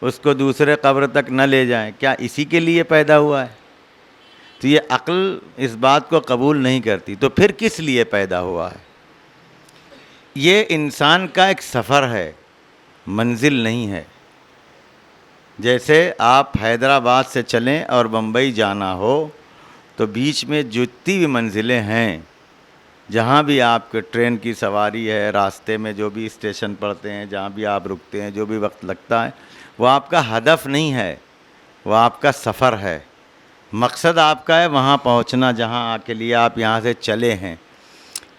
उसको दूसरे कब्र तक न ले जाएं, क्या इसी के लिए पैदा हुआ है? तो ये अक्ल इस बात को कबूल नहीं करती, तो फिर किस लिए पैदा हुआ है? ये इंसान का एक सफ़र है, मंजिल नहीं है। जैसे आप हैदराबाद से चलें और बम्बई जाना हो, तो बीच में जितनी भी मंजिलें हैं, जहाँ भी आपके ट्रेन की सवारी है, रास्ते में जो भी स्टेशन पड़ते हैं, जहाँ भी आप रुकते हैं, जो भी वक्त लगता है, वो आपका हदफ नहीं है, वो आपका सफ़र है। मकसद आपका है वहाँ पहुँचना जहाँ के लिए आप यहाँ से चले हैं।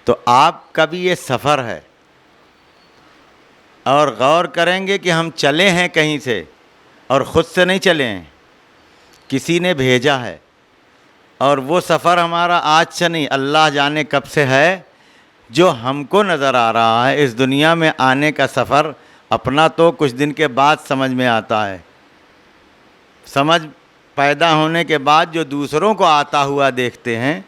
तो आपका भी ये सफ़र है। और गौर करेंगे कि हम चले हैं कहीं से और ख़ुद से नहीं चले हैं, किसी ने भेजा है। और वो सफ़र हमारा आज से नहीं, अल्लाह जाने कब से है, जो हमको नज़र आ रहा है। इस दुनिया में आने का सफ़र अपना तो कुछ दिन के बाद समझ में आता है। समझ पैदा होने के बाद जो दूसरों को आता हुआ देखते हैं,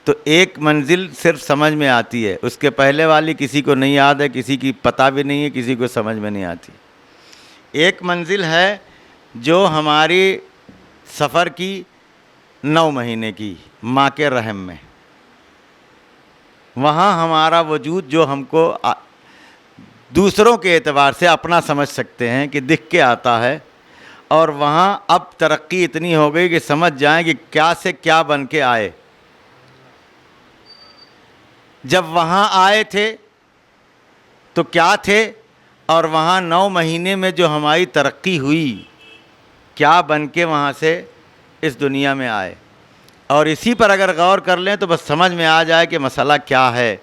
तो एक मंजिल सिर्फ समझ में आती है, उसके पहले वाली किसी को नहीं याद है, किसी की पता भी नहीं है, किसी को समझ में नहीं आती। एक मंजिल है जो हमारी सफ़र की 9 महीने की माँ के रहम में, वहाँ हमारा वजूद जो हमको दूसरों के एतबार से अपना समझ सकते हैं कि दिख के आता है। और वहाँ अब तरक्की इतनी हो गई कि समझ जाएं कि क्या से क्या बन के आए। जब वहाँ आए थे तो क्या थे, और वहाँ 9 महीने में जो हमारी तरक्की हुई, क्या बन के वहाँ से इस दुनिया में आए। और इसी पर अगर गौर कर लें तो बस समझ में आ जाए कि मसला क्या है।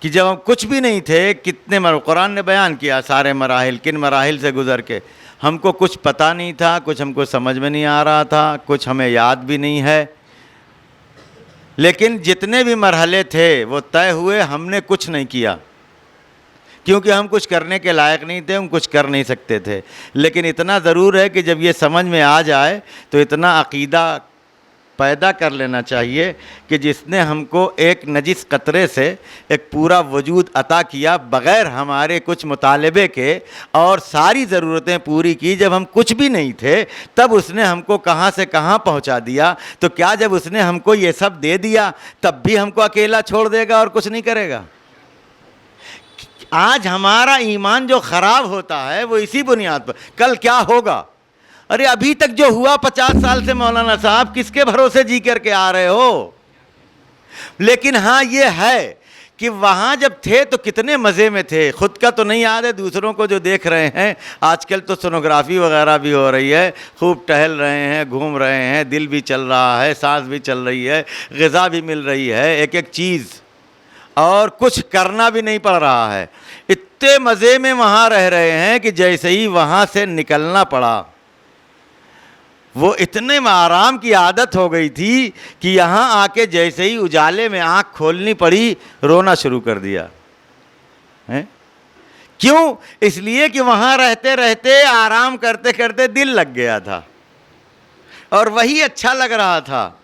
कि जब हम कुछ भी नहीं थे, कितने कुरान ने बयान किया सारे मराहिल, किन मराहिल से गुज़र के। हमको कुछ पता नहीं था, कुछ हमको समझ में नहीं आ रहा था, कुछ हमें याद भी नहीं है, लेकिन जितने भी मरहले थे वो तय हुए, हमने कुछ नहीं किया क्योंकि हम कुछ करने के लायक नहीं थे, हम कुछ कर नहीं सकते थे। लेकिन इतना ज़रूर है कि जब ये समझ में आ जाए तो इतना अक़ीदा पैदा कर लेना चाहिए कि जिसने हमको एक नजिस कतरे से एक पूरा वजूद अता किया बग़ैर हमारे कुछ मुतालबे के, और सारी ज़रूरतें पूरी की जब हम कुछ भी नहीं थे, तब उसने हमको कहाँ से कहाँ पहुँचा दिया। तो क्या जब उसने हमको ये सब दे दिया तब भी हमको अकेला छोड़ देगा और कुछ नहीं करेगा? आज हमारा ईमान जो ख़राब होता है वो इसी बुनियाद पर। कल क्या होगा? अरे अभी तक जो हुआ 50 साल से मौलाना साहब, किसके भरोसे जी करके आ रहे हो? लेकिन हाँ ये है कि वहाँ जब थे तो कितने मज़े में थे। ख़ुद का तो नहीं याद है, दूसरों को जो देख रहे हैं। आजकल तो सोनोग्राफी वगैरह भी हो रही है, खूब टहल रहे हैं, घूम रहे हैं, दिल भी चल रहा है, सांस भी चल रही है, ग़िज़ा भी मिल रही है, एक एक चीज़, और कुछ करना भी नहीं पड़ रहा है। इतने मज़े में वहाँ रह रहे हैं कि जैसे ही वहाँ से निकलना पड़ा, वो इतने में आराम की आदत हो गई थी कि यहाँ आके जैसे ही उजाले में आँख खोलनी पड़ी, रोना शुरू कर दिया है। क्यों? इसलिए कि वहाँ रहते रहते, आराम करते करते दिल लग गया था और वही अच्छा लग रहा था।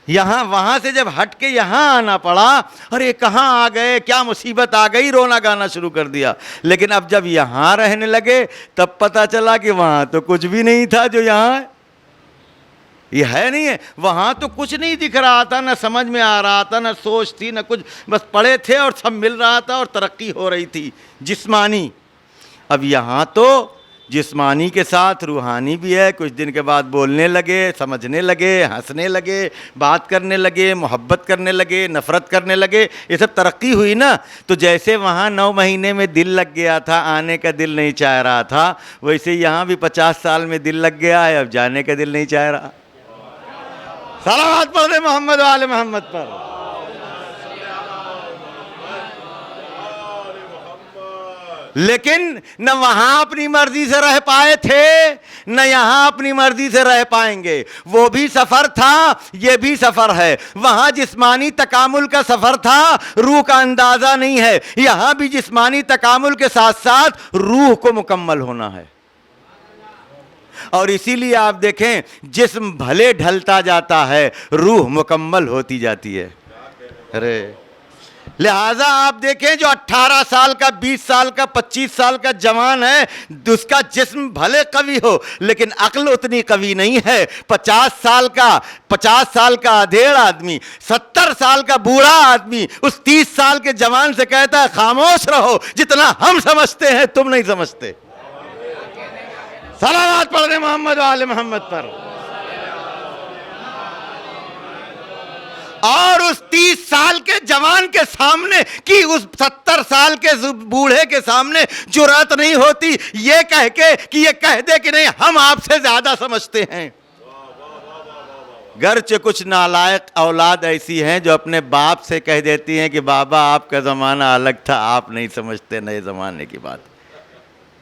यहाँ वहाँ से जब हट के यहाँ आना पड़ा, अरे कहाँ आ गए, क्या मुसीबत आ गई, रोना गाना शुरू कर दिया। लेकिन अब जब यहाँ रहने लगे तब पता चला कि वहाँ तो कुछ भी नहीं था जो यहाँ है। ये है नहीं है, वहाँ तो कुछ नहीं दिख रहा था, ना समझ में आ रहा था, ना सोच थी, ना कुछ, बस पड़े थे और सब मिल रहा था और तरक्की हो रही थी जिस्मानी। अब यहाँ तो जिस्मानी के साथ रूहानी भी है। कुछ दिन के बाद बोलने लगे, समझने लगे, हंसने लगे, बात करने लगे, मोहब्बत करने लगे, नफ़रत करने लगे, ये सब तरक्की हुई ना। तो जैसे वहाँ 9 महीने में दिल लग गया था, आने का दिल नहीं चाह रहा था, वैसे यहाँ भी 50 साल में दिल लग गया है, अब जाने का दिल नहीं चाह रहा। सलावत पढ़ दे मोहम्मद वाले मोहम्मद पर। लेकिन न वहां अपनी मर्जी से रह पाए थे, न यहां अपनी मर्जी से रह पाएंगे। वो भी सफर था, ये भी सफर है। वहां जिस्मानी तकामुल का सफर था, रूह का अंदाजा नहीं है। यहां भी जिस्मानी तकामुल के साथ साथ रूह को मुकम्मल होना है। और इसीलिए आप देखें, जिस्म भले ढलता जाता है, रूह मुकम्मल होती जाती है। अरे लिहाजा आप देखें, जो 18 साल का, 20 साल का, 25 साल का जवान है, उसका जिस्म भले कवि हो, लेकिन अक्ल उतनी कवि नहीं है। 50 साल का अधेड़ आदमी, 70 साल का बूढ़ा आदमी उस 30 साल के जवान से कहता है खामोश रहो, जितना हम समझते हैं तुम नहीं समझते। सलावत पढ़ रहे मोहम्मद वाले मोहम्मद पर। और उस 30 साल के जवान के सामने कि उस 70 साल के बूढ़े के सामने जुर्रत नहीं होती ये कह के कि ये कह दे कि नहीं हम आपसे ज्यादा समझते हैं। गर्चे कुछ नालायक औलाद ऐसी हैं जो अपने बाप से कह देती हैं कि बाबा आपका ज़माना अलग था, आप नहीं समझते नए ज़माने की बात।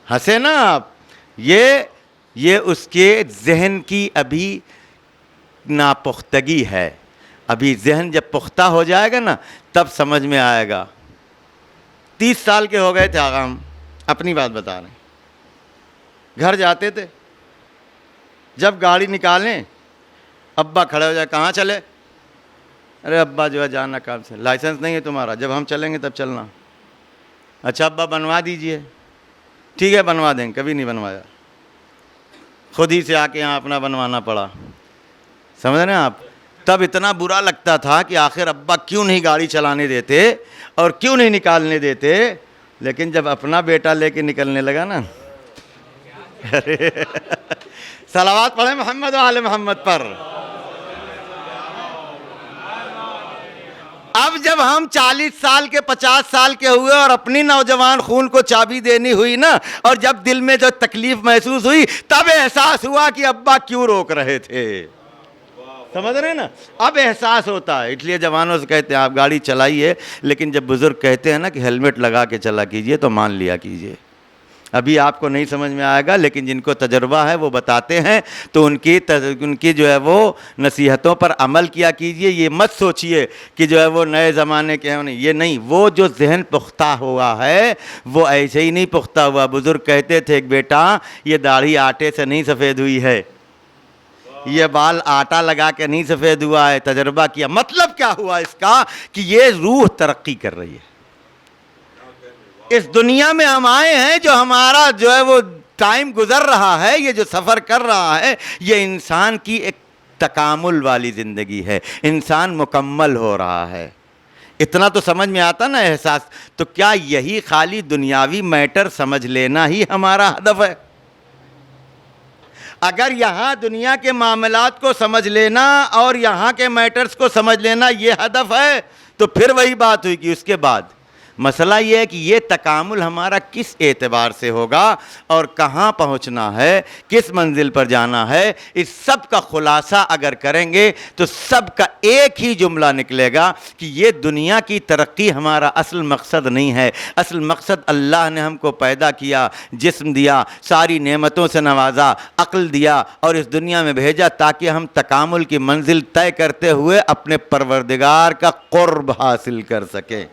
हंसे ना आप, ये उसके जहन की अभी नापुख्तगी है। अभी जहन जब पुख्ता हो जाएगा ना तब समझ में आएगा। 30 साल के हो गए थे आगा, हम अपनी बात बता रहे हैं। घर जाते थे, जब गाड़ी निकालें अब्बा खड़े हो जाए, कहाँ चले? अरे अब्बा जो है जाना काम से। लाइसेंस नहीं है तुम्हारा? जब हम चलेंगे तब चलना। अच्छा अब्बा बनवा दीजिए। ठीक है बनवा देंगे। कभी नहीं बनवाया, खुद ही से आके यहाँ अपना बनवाना पड़ा। समझ रहे हैं आप? तब इतना बुरा लगता था कि आखिर अब्बा क्यों नहीं गाड़ी चलाने देते और क्यों नहीं निकालने देते। लेकिन जब अपना बेटा लेके निकलने लगा ना, अरे सलावत पढ़े मोहम्मद वाले मोहम्मद पर। अब जब हम 40 साल के 50 साल के हुए और अपनी नौजवान खून को चाबी देनी हुई ना, और जब दिल में जो तकलीफ महसूस हुई तब एहसास हुआ कि अब्बा क्यों रोक रहे थे। समझ रहे हैं ना? अब एहसास होता है। इसलिए जवानों से कहते हैं आप गाड़ी चलाइए, लेकिन जब बुजुर्ग कहते हैं ना कि हेलमेट लगा के चला कीजिए तो मान लिया कीजिए। अभी आपको नहीं समझ में आएगा, लेकिन जिनको तजर्बा है वो बताते हैं तो उनकी जो है वो नसीहतों पर अमल किया कीजिए। ये मत सोचिए कि जो है वो नए ज़माने के हैं, नहीं, ये नहीं। वो जो जहन पुख्ता हुआ है वो ऐसे ही नहीं पुख्ता हुआ। बुज़ुर्ग कहते थे एक बेटा ये दाढ़ी आटे से नहीं सफ़ेद हुई है, ये बाल आटा लगा के नहीं सफ़ेद हुआ है। तजर्बा किया। मतलब क्या हुआ इसका कि ये रूह तरक्की कर रही है। इस दुनिया में हम आए हैं, जो हमारा जो है वो टाइम गुजर रहा है, ये जो सफ़र कर रहा है, ये इंसान की एक तकामुल वाली ज़िंदगी है। इंसान मुकम्मल हो रहा है। इतना तो समझ में आता ना एहसास। तो क्या यही खाली दुनियावी मैटर समझ लेना ही हमारा हदफ है? अगर यहाँ दुनिया के मामलात को समझ लेना और यहाँ के मैटर्स को समझ लेना ये हदफ है, तो फिर वही बात हुई कि उसके बाद मसला ये है कि ये तकामुल हमारा किस एतबार से होगा और कहाँ पहुँचना है, किस मंजिल पर जाना है। इस सब का खुलासा अगर करेंगे तो सब का एक ही जुमला निकलेगा कि ये दुनिया की तरक्की हमारा असल मकसद नहीं है। असल मकसद अल्लाह ने हमको पैदा किया, जिस्म दिया, सारी नेमतों से नवाजा, अक्ल दिया और इस दुनिया में भेजा ताकि हम तकामुल की मंजिल तय करते हुए अपने परवरदिगार का कुर्ब हासिल कर सकें।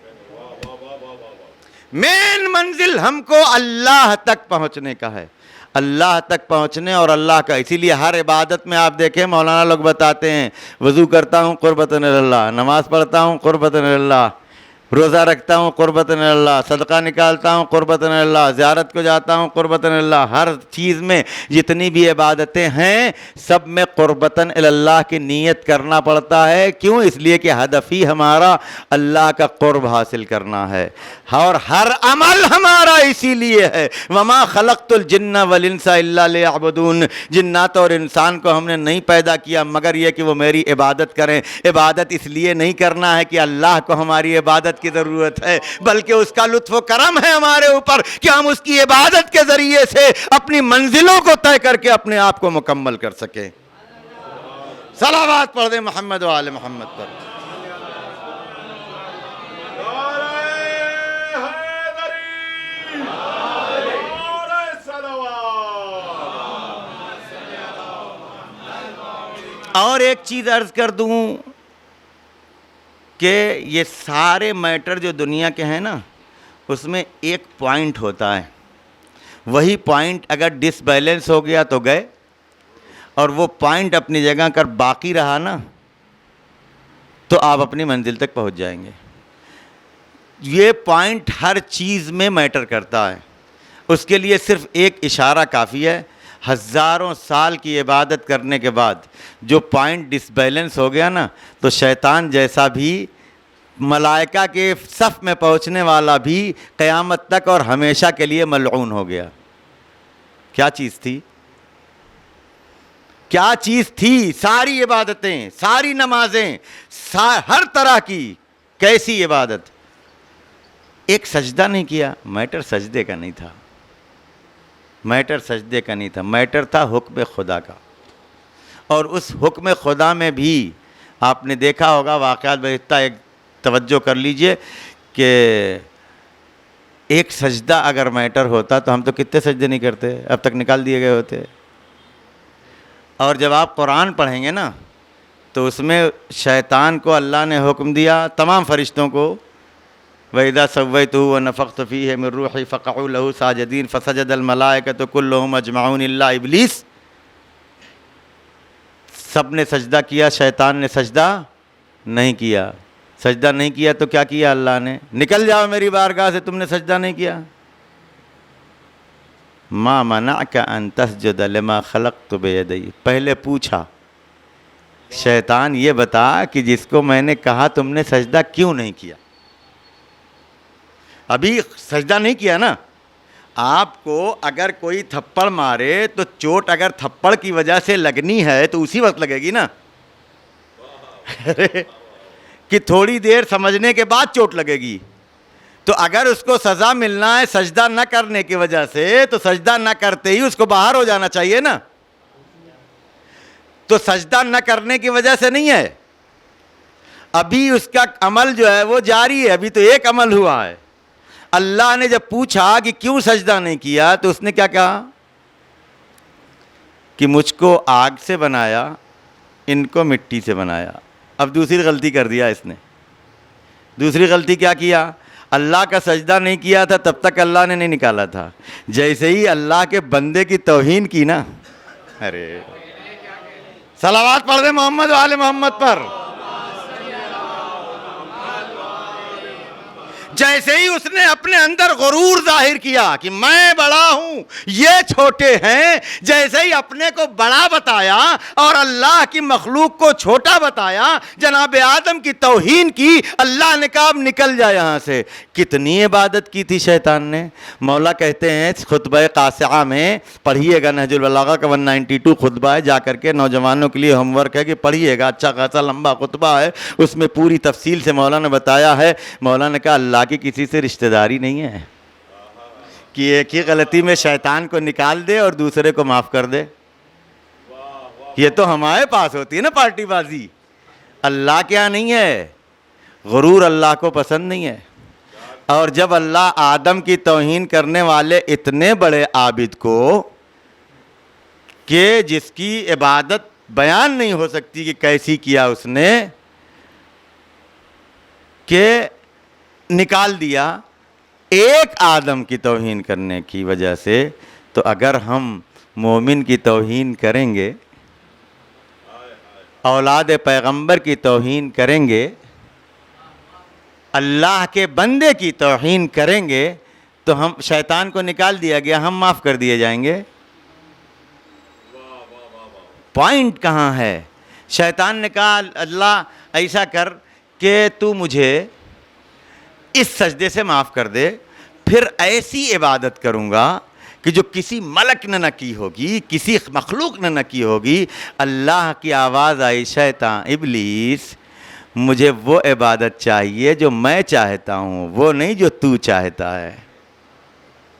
मेन मंजिल हमको अल्लाह तक पहुंचने का है। अल्लाह तक पहुंचने और अल्लाह का, इसीलिए हर इबादत में आप देखें मौलाना लोग बताते हैं वज़ू करता हूँ क़ुर्बतन इल्लाह, नमाज़ पढ़ता हूँ क़ुर्बतन इल्लाह, रोज़ा रखता हूँ क़ुर्बतन इल्लाह, सदका निकालता हूँ क़ुर्बतन इल्लाह, ज़ियारत को जाता हूँ क़ुर्बतन इल्लाह। हर चीज़ में जितनी भी इबादतें हैं सब में क़ुर्बतन इल्लाह की नीयत करना पड़ता है। क्यों? इसलिए कि हदफ ही हमारा अल्लाह का क़ुर्ब हासिल करना है। और हर अमल हमारा इसीलिए है। वमा खलक़तुल जिन्ना वल इंसा इल्ला लियअबुदून। जिन्नात और इंसान को हमने नहीं पैदा किया मगर ये कि वो मेरी इबादत करें। इबादत इसलिए नहीं करना है कि अल्लाह को हमारी इबादत की ज़रूरत है, बल्कि उसका लुत्फ़ करम है हमारे ऊपर कि हम उसकी इबादत के ज़रिए से अपनी मंजिलों को तय करके अपने आप को मुकम्मल कर सकें। सलावत पढ़ दे मोहम्मद वाले मोहम्मद पर। एक चीज़ अर्ज़ कर दूं कि ये सारे मैटर जो दुनिया के हैं ना, उसमें एक पॉइंट होता है, वही पॉइंट अगर डिसबैलेंस हो गया तो गए, और वो पॉइंट अपनी जगह कर बाकी रहा ना तो आप अपनी मंजिल तक पहुंच जाएंगे। ये पॉइंट हर चीज़ में मैटर करता है। उसके लिए सिर्फ एक इशारा काफ़ी है। हज़ारों साल की इबादत करने के बाद जो पॉइंट डिसबैलेंस हो गया ना, तो शैतान जैसा भी मलाइका के सफ़ में पहुंचने वाला भी क़यामत तक और हमेशा के लिए मलऊन हो गया। क्या चीज़ थी? क्या चीज़ थी? सारी इबादतें, सारी नमाजें, हर तरह की कैसी इबादत, एक सजदा नहीं किया। मैटर सजदे का नहीं था, मैटर सजदे का नहीं था, मैटर था हुक्म खुदा का। और उस हुक्म खुदा में भी आपने देखा होगा वाक़यात बहिता, एक तवज्जो कर लीजिए कि एक सजदा अगर मैटर होता तो हम तो कितने सजदे नहीं करते, अब तक निकाल दिए गए होते। और जब आप कुरान पढ़ेंगे ना तो उसमें शैतान को अल्लाह ने हुक्म दिया, तमाम फरिश्तों को, वइज़ा सव्वैतुहु व नफ़ख़्तु फ़ीहि मिन रूही फ़क़अू लहू साजिदीन फ़सजदल मलाइकतु कुल्लुहुम अजमऊन इल्ला इब्लीस। सब ने सजदा किया, शैतान ने सजदा नहीं किया। सजदा नहीं किया तो क्या किया अल्लाह ने? निकल जाओ मेरी बारगाह से, तुमने सजदा नहीं किया। मा मनाअका अन तस्जुद लिमा खलक़तु बियदी। पहले पूछा, शैतान ये बता कि जिसको मैंने कहा तुमने सजदा क्यों नहीं किया? अभी सजदा नहीं किया ना। आपको अगर कोई थप्पड़ मारे तो चोट अगर थप्पड़ की वजह से लगनी है तो उसी वक्त लगेगी ना। कि थोड़ी देर समझने के बाद चोट लगेगी। तो अगर उसको सज़ा मिलना है सजदा न करने की वजह से, तो सजदा न करते ही उसको बाहर हो जाना चाहिए ना। तो सजदा न करने की वजह से नहीं है, अभी उसका अमल जो है वो जारी है, अभी तो एक अमल हुआ है। अल्लाह ने जब पूछा कि क्यों सजदा नहीं किया तो उसने क्या कहा कि मुझको आग से बनाया, इनको मिट्टी से बनाया। अब दूसरी गलती कर दिया इसने। दूसरी गलती क्या किया? अल्लाह का सजदा नहीं किया था तब तक अल्लाह ने नहीं निकाला था। जैसे ही अल्लाह के बंदे की तौहीन की ना, अरे सलावत पढ़ दे मोहम्मद वाले मोहम्मद पर। जैसे ही उसने अपने अंदर गुरूर जाहिर किया कि मैं बड़ा हूं, ये छोटे हैं, जैसे ही अपने को बड़ा बताया और अल्लाह की मखलूक को छोटा बताया, जनाब आदम की तौहीन की, अल्लाह ने कहा अब निकल जा यहां से। कितनी इबादत की थी शैतान ने। मौला कहते हैं खुतबा कासिआ में, पढ़िएगा नहजुल बलागा का 192 खुतबा है, जाकर के नौजवानों के लिए होमवर्क है कि पढ़िएगा, अच्छा खासा लंबा खुतबा है, उसमें पूरी तफसील से मौला ने बताया है। मौला ने कहा अल्लाह की किसी से रिश्तेदारी नहीं है कि एक ही गलती में शैतान को निकाल दे और दूसरे को माफ़ कर दे। ये तो हमारे पास होती है ना पार्टीबाजी। अल्लाह क्या नहीं है, गुरूर अल्लाह को पसंद नहीं है। और जब अल्लाह आदम की तौहीन करने वाले इतने बड़े आबिद को, कि जिसकी इबादत बयान नहीं हो सकती कि कैसी किया उसने, के निकाल दिया एक आदम की तौहीन करने की वजह से, तो अगर हम मोमिन की तौहीन करेंगे, औलाद पैगंबर की तौहीन करेंगे, अल्लाह के बंदे की तौहीन करेंगे, तो हम, शैतान को निकाल दिया गया, हम माफ़ कर दिए जाएंगे। पॉइंट कहाँ है? शैतान ने कहा अल्लाह ऐसा कर कि तू मुझे इस सजदे से माफ़ कर दे, फिर ऐसी इबादत करूँगा कि जो किसी मलक ने न की होगी, किसी मखलूक ने न की होगी। अल्लाह की आवाज़ आई, शैतान इब्लीस, मुझे वो इबादत चाहिए जो मैं चाहता हूँ, वो नहीं जो तू चाहता है।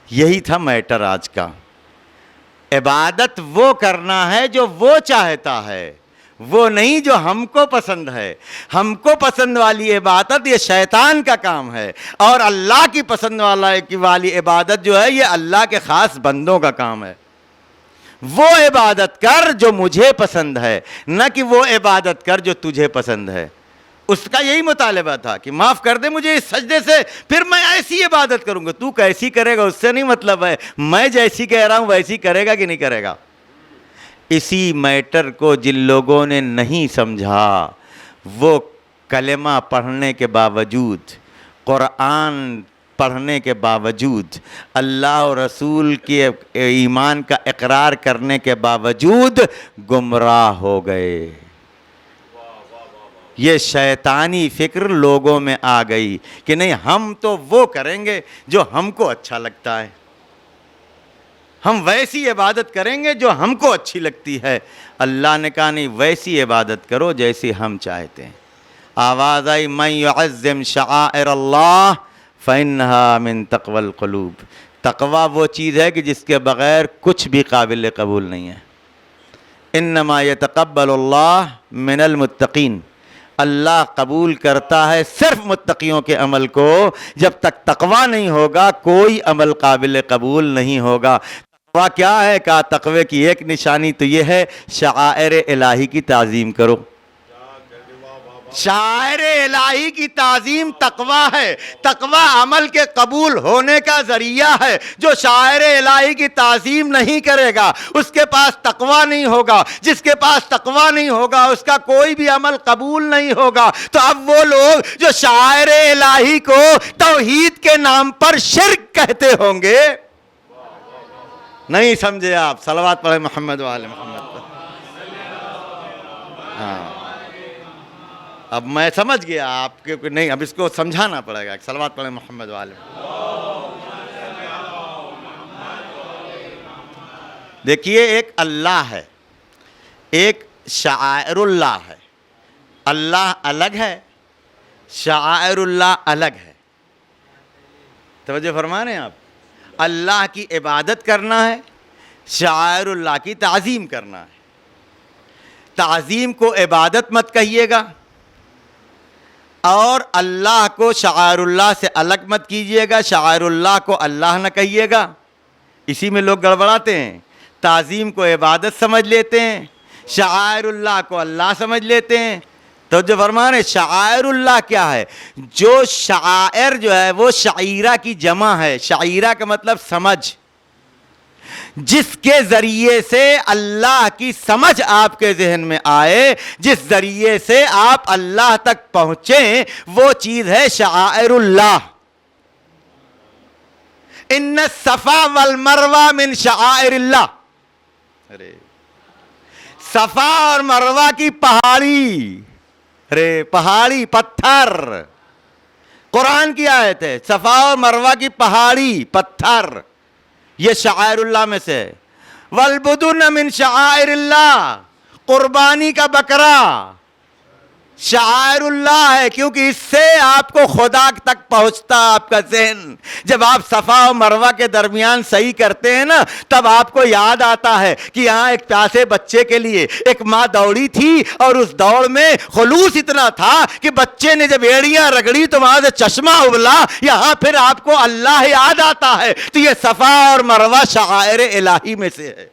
यही था मैटर आज का। इबादत वो करना है जो वो चाहता है, वो नहीं जो हमको पसंद है। हमको पसंद वाली इबादत ये शैतान का काम है, और अल्लाह की पसंद वाली इबादत जो है ये अल्लाह के ख़ास बंदों का काम है। वो इबादत कर जो मुझे पसंद है, न कि वो इबादत कर जो तुझे पसंद है। उसका यही मुतालबा था कि माफ़ कर दे मुझे इस सजदे से, फिर मैं ऐसी इबादत करूंगा। तू कैसी करेगा उससे नहीं मतलब है, मैं जैसी कह रहा हूं वैसी करेगा कि नहीं करेगा। इसी मैटर को जिन लोगों ने नहीं समझा, वो कलेमा पढ़ने के बावजूद, कुरान पढ़ने के बावजूद, अल्लाह और रसूल के ईमान का इकरार करने के बावजूद गुमराह हो गए। ये शैतानी फिक्र लोगों में आ गई कि नहीं, हम तो वो करेंगे जो हमको अच्छा लगता है, हम वैसी इबादत करेंगे जो हमको अच्छी लगती है। अल्लाह ने कहा नहीं, वैसी इबादत करो जैसी हम चाहते हैं। आवाज़ आई, मैं युअज़्ज़िम शआइर अल्लाह फ़इन्नहा मिन तक़वल क़ुलूब। तक़वा वो चीज़ है कि जिसके बग़ैर कुछ भी काबिल कबूल नहीं है। इन्नमा यतक़ब्बलुल्लाह मिनल मुत्तक़ीन। अल्लाह कबूल करता है सिर्फ मुत्तक़ियों के अमल को। जब तक तक़वा नहीं होगा कोई अमल काबिल कबूल नहीं होगा। तक़वा क्या है? कहा तक़वे की एक निशानी तो ये है, शआइर इलाही की ताज़ीम करो। शायर इलाही की ताज़ीम तक़वा है। तक़वा अमल के कबूल होने का ज़रिया है। जो शायर इलाही की ताज़ीम नहीं करेगा उसके पास तक़वा नहीं होगा। जिसके पास तक़वा नहीं होगा उसका कोई भी अमल कबूल नहीं होगा। तो अब वो लोग जो शायर इलाही को तौहीद के नाम पर शिर्क कहते होंगे, नहीं समझे आप? सलवात पढ़े मोहम्मद वाले मोहम्मद पर। हाँ, अब मैं समझ गया आपके नहीं, अब इसको समझाना पड़ेगा। सलवात पढ़े मोहम्मद वाले। देखिए, एक अल्लाह है, एक शाइरुल्लाह है। अल्लाह अलग है, शाइरुल्लाह अलग है। तवज्जो फरमा रहे हैं आप? अल्लाह की इबादत करना है, शाइरुल्लाह की ताज़ीम करना है। ताज़ीम को इबादत मत कहिएगा और अल्लाह को शाइरुल्लाह से अलग मत कीजिएगा। शाइरुल्लाह को अल्लाह न कहिएगा। इसी में लोग गड़बड़ाते हैं। ताज़ीम को इबादत समझ लेते हैं, शाइरुल्लाह को अल्लाह समझ लेते हैं। तो जो फरमान है, शाइरुल्लाह क्या है? जो शायर जो है वो शाइरा की जमा है। शाइरा का मतलब समझ, जिसके ज़रिए से अल्लाह की समझ आपके जहन में आए, जिस ज़रिए से आप अल्लाह तक पहुँचे, वो चीज़ है शाइरुल्लाह। इन्न सफ़ा वल मरवा मिन शाइरिल्लाह। अरे सफ़ा और मरवा की पहाड़ी, अरे पहाड़ी पत्थर, कुरान की आयत है। सफ़ा और मरवा की पहाड़ी पत्थर, ये शाइरुल्लाह में से। वलबुदुन मिन शाइरिल्लाह, कुर्बानी का बकरा शाइरुल्लाह है, क्योंकि इससे आपको खुदा तक पहुंचता आपका जहन। जब आप सफ़ा और मरवा के दरमियान सही करते हैं ना, तब आपको याद आता है कि यहाँ एक प्यासे बच्चे के लिए एक माँ दौड़ी थी और उस दौड़ में खुलूस इतना था कि बच्चे ने जब एड़ियाँ रगड़ी तो वहाँ से चश्मा उबला। यहाँ फिर आपको अल्लाह याद आता है। तो ये सफ़ा और मरवा शाइर इलाही में से है।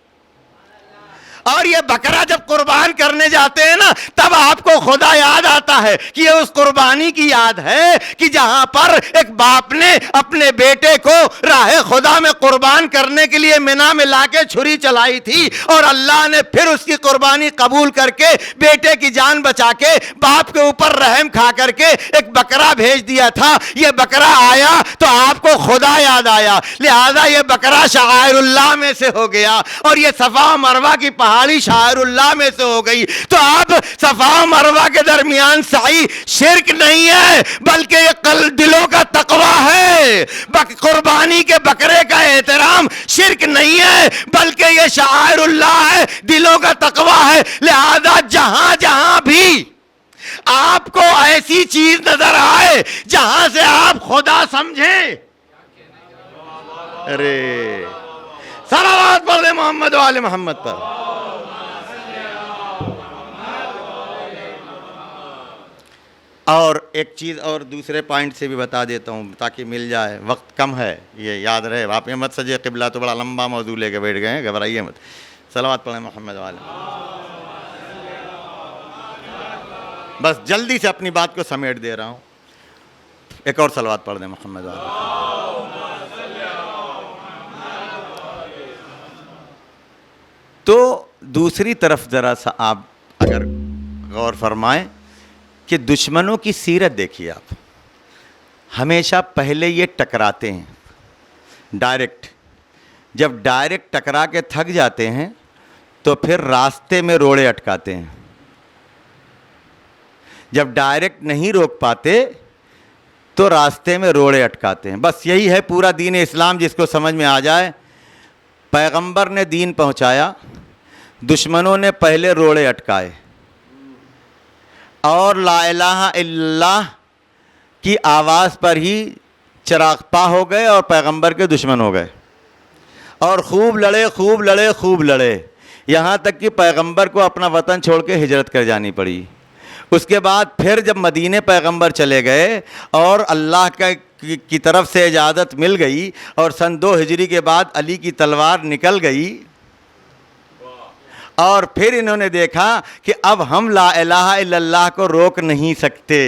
और ये बकरा जब कुर्बान करने जाते हैं ना, तब आपको खुदा याद आता है कि ये उस कुर्बानी की याद है कि जहां पर एक बाप ने अपने बेटे को राह खुदा में कुर्बान करने के लिए मिना में लाके छुरी चलाई थी और अल्लाह ने फिर उसकी कुर्बानी कबूल करके बेटे की जान बचा के बाप के ऊपर रहम खा करके एक बकरा भेज दिया था। ये बकरा आया तो आपको खुदा याद आया, लिहाजा ये बकरा शाइरुल्लाह में से हो गया और ये सफ़ा मरवा की पहाड़ी शाइरुल्लाह में से हो गई। तो अब सफ़ा मरवा के दरमियान साई शिर्क नहीं है, बल्कि ये कल दिलों का तकवा है। कुर्बानी के बकरे का एहतराम शिर्क नहीं है, बल्कि ये शाइरुल्लाह है, दिलों का तकवा है। लिहाजा जहां जहां भी आपको ऐसी चीज नजर आए जहां से आप खुदा समझें, अरे सलावत पढ़ दे मोहम्मद वाले मोहम्मद पर। और एक चीज़ और दूसरे पॉइंट से भी बता देता हूँ ताकि मिल जाए, वक्त कम है, ये याद रहे। आप ये मत सजे किबला तो बड़ा लंबा मौजू लेके बैठ गए हैं, घबराइए मत। सलावत पढ़ें मोहम्मद वाले। बस जल्दी से अपनी बात को समेट दे रहा हूँ, एक और सलावत पढ़ दें मोहम्मद वाले। तो दूसरी तरफ ज़रा सा आप अगर गौर फरमाएं कि दुश्मनों की सीरत देखिए आप, हमेशा पहले ये टकराते हैं डायरेक्ट, जब डायरेक्ट टकरा के थक जाते हैं तो फिर रास्ते में रोड़े अटकाते हैं, जब डायरेक्ट नहीं रोक पाते तो रास्ते में रोड़े अटकाते हैं। बस यही है पूरा दीन इस्लाम, जिसको समझ में आ जाए। पैगंबर ने दीन पहुंचाया, दुश्मनों ने पहले रोड़े अटकाए और ला इलाहा इल्लल्लाह की आवाज़ पर ही चिरागपा हो गए और पैगंबर के दुश्मन हो गए और खूब लड़े खूब लड़े खूब लड़े, यहाँ तक कि पैगंबर को अपना वतन छोड़ के हिजरत कर जानी पड़ी। उसके बाद फिर जब मदीने पैगंबर चले गए और अल्लाह की तरफ से इजाज़त मिल गई और सन 2 हिजरी के बाद अली की तलवार निकल गई और फिर इन्होंने देखा कि अब हम ला इलाहा इल्लल्लाह को रोक नहीं सकते,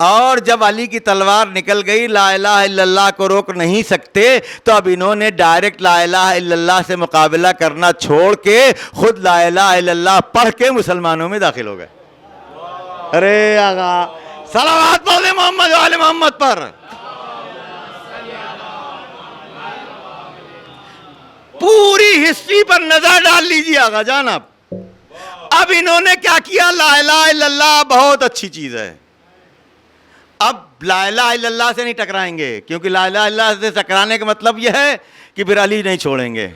और जब अली की तलवार निकल गई, ला इलाहा इल्लल्लाह को रोक नहीं सकते, तो अब इन्होंने डायरेक्ट ला इलाहा इल्लल्लाह से मुकाबला करना छोड़ के खुद ला इलाहा इल्लल्लाह पढ़ के मुसलमानों में दाखिल हो गए। अरे आगा सलावत पढ़े मोहम्मद वाले मोहम्मद पर। पूरी हिस्ट्री पर नजर डाल लीजिए आगा जान आप। अब इन्होंने क्या किया, ला इलाहा इल्लल्लाह बहुत अच्छी चीज है, अब ला इलाहा इल्लल्लाह से नहीं टकराएंगे, क्योंकि ला इलाहा इल्लल्लाह से टकराने का मतलब यह है कि फिर अली नहीं छोड़ेंगे।